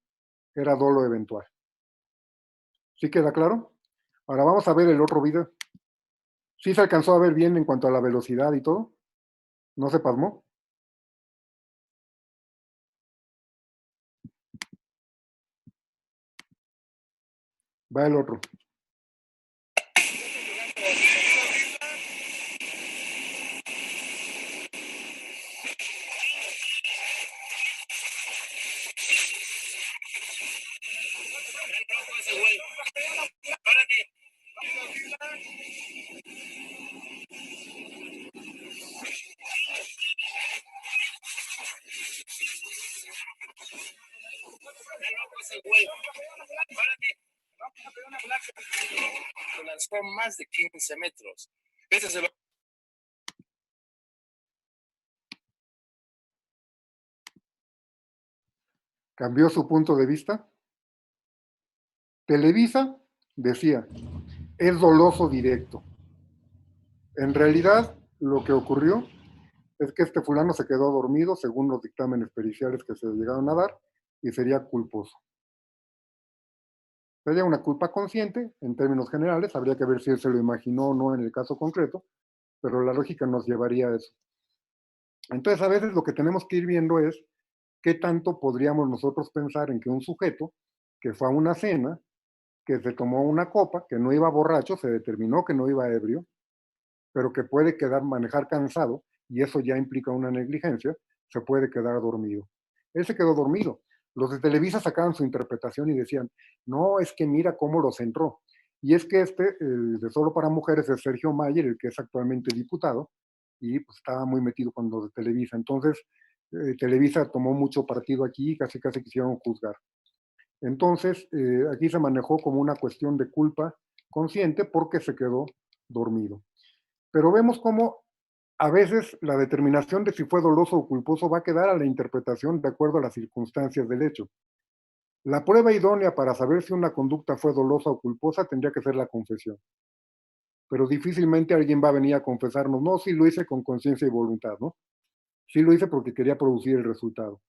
era dolo eventual. ¿Sí queda claro? Ahora vamos a ver el otro video. ¿Sí se alcanzó a ver bien en cuanto a la velocidad y todo? ¿No se pasmó? Va el otro. Lo lanzó más de 15 metros. Ese se lo... ¿Cambió su punto de vista? Televisa decía, es doloso directo. En realidad, lo que ocurrió es que este fulano se quedó dormido, según los dictámenes periciales que se llegaron a dar, y sería culposo. Sería una culpa consciente, en términos generales, habría que ver si él se lo imaginó o no en el caso concreto, pero la lógica nos llevaría a eso. Entonces, a veces lo que tenemos que ir viendo es qué tanto podríamos nosotros pensar en que un sujeto que fue a una cena, que se tomó una copa, que no iba borracho, se determinó que no iba ebrio, pero que puede manejar cansado, y eso ya implica una negligencia, se puede quedar dormido. Él se quedó dormido. Los de Televisa sacaban su interpretación y decían, no, es que mira cómo lo centró. Y es que el de Solo para Mujeres, es Sergio Mayer, el que es actualmente diputado, y pues estaba muy metido con los de Televisa. Entonces, Televisa tomó mucho partido aquí y casi quisieron juzgar. Entonces, aquí se manejó como una cuestión de culpa consciente porque se quedó dormido. Pero vemos cómo a veces la determinación de si fue doloso o culposo va a quedar a la interpretación de acuerdo a las circunstancias del hecho. La prueba idónea para saber si una conducta fue dolosa o culposa tendría que ser la confesión. Pero difícilmente alguien va a venir a confesarnos, no, sí lo hice con conciencia y voluntad, ¿no? Sí lo hice porque quería producir el resultado.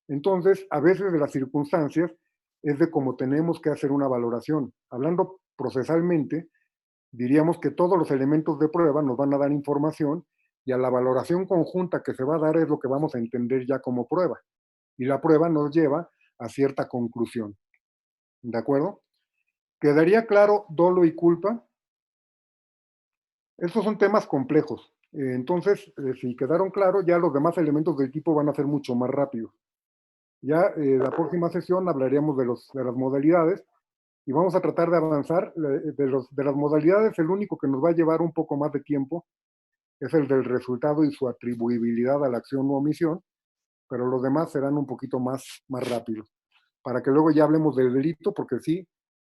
Entonces, a veces de las circunstancias es de cómo tenemos que hacer una valoración. Hablando procesalmente, diríamos que todos los elementos de prueba nos van a dar información y a la valoración conjunta que se va a dar es lo que vamos a entender ya como prueba. Y la prueba nos lleva a cierta conclusión. ¿De acuerdo? ¿Quedaría claro dolo y culpa? Estos son temas complejos. Entonces, si quedaron claros, ya los demás elementos del tipo van a ser mucho más rápidos. Ya la próxima sesión hablaríamos de las modalidades y vamos a tratar de avanzar. De las modalidades, el único que nos va a llevar un poco más de tiempo es el del resultado y su atribuibilidad a la acción o omisión, pero los demás serán un poquito más rápidos, para que luego ya hablemos del delito, porque sí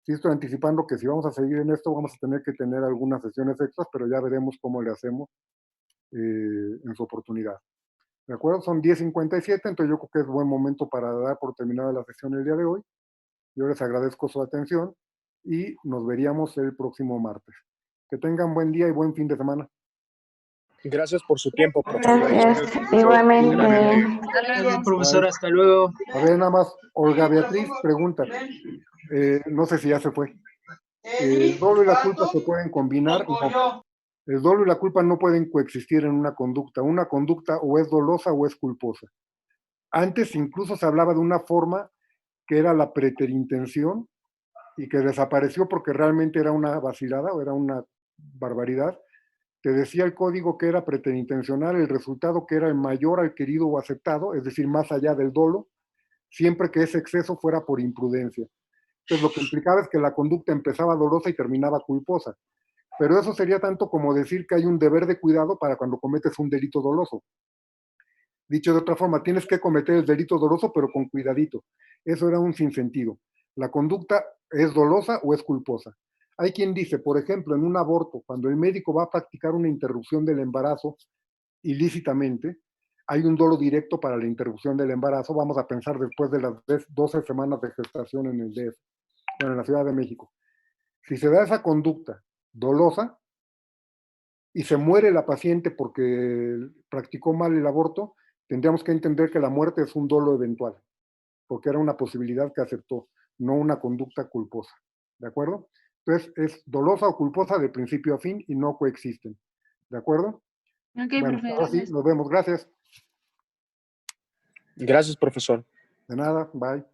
estoy anticipando que si vamos a seguir en esto vamos a tener que tener algunas sesiones extras, pero ya veremos cómo le hacemos en su oportunidad. ¿De acuerdo? Son 10:57, entonces yo creo que es buen momento para dar por terminada la sesión el día de hoy. Yo les agradezco su atención y nos veríamos el próximo martes. Que tengan buen día y buen fin de semana. Gracias por su tiempo, profesor. Gracias, igualmente. Gracias, profesor, hasta luego. A ver, nada más, Olga Beatriz pregunta, no sé si ya se fue. ¿El dolo y la culpa se pueden combinar? No. El dolo y la culpa no pueden coexistir en una conducta. Una conducta o es dolosa o es culposa. Antes incluso se hablaba de una forma que era la preterintención y que desapareció porque realmente era una vacilada o era una barbaridad. Te decía el código que era preterintencional el resultado que era el mayor al querido o aceptado, es decir, más allá del dolo, siempre que ese exceso fuera por imprudencia. Entonces lo que implicaba es que la conducta empezaba dolosa y terminaba culposa. Pero eso sería tanto como decir que hay un deber de cuidado para cuando cometes un delito doloso. Dicho de otra forma, tienes que cometer el delito doloso, pero con cuidadito. Eso era un sinsentido. La conducta es dolosa o es culposa. Hay quien dice, por ejemplo, en un aborto, cuando el médico va a practicar una interrupción del embarazo ilícitamente, hay un dolo directo para la interrupción del embarazo. Vamos a pensar después de las 12 semanas de gestación en el DF, bueno, en la Ciudad de México. Si se da esa conducta dolosa y se muere la paciente porque practicó mal el aborto, tendríamos que entender que la muerte es un dolo eventual, porque era una posibilidad que aceptó, no una conducta culposa. ¿De acuerdo? Entonces, es dolosa o culposa de principio a fin y no coexisten. ¿De acuerdo? Ok, Bueno, profe, ahora sí, gracias. nos vemos. Gracias. Gracias, profesor. De nada, bye.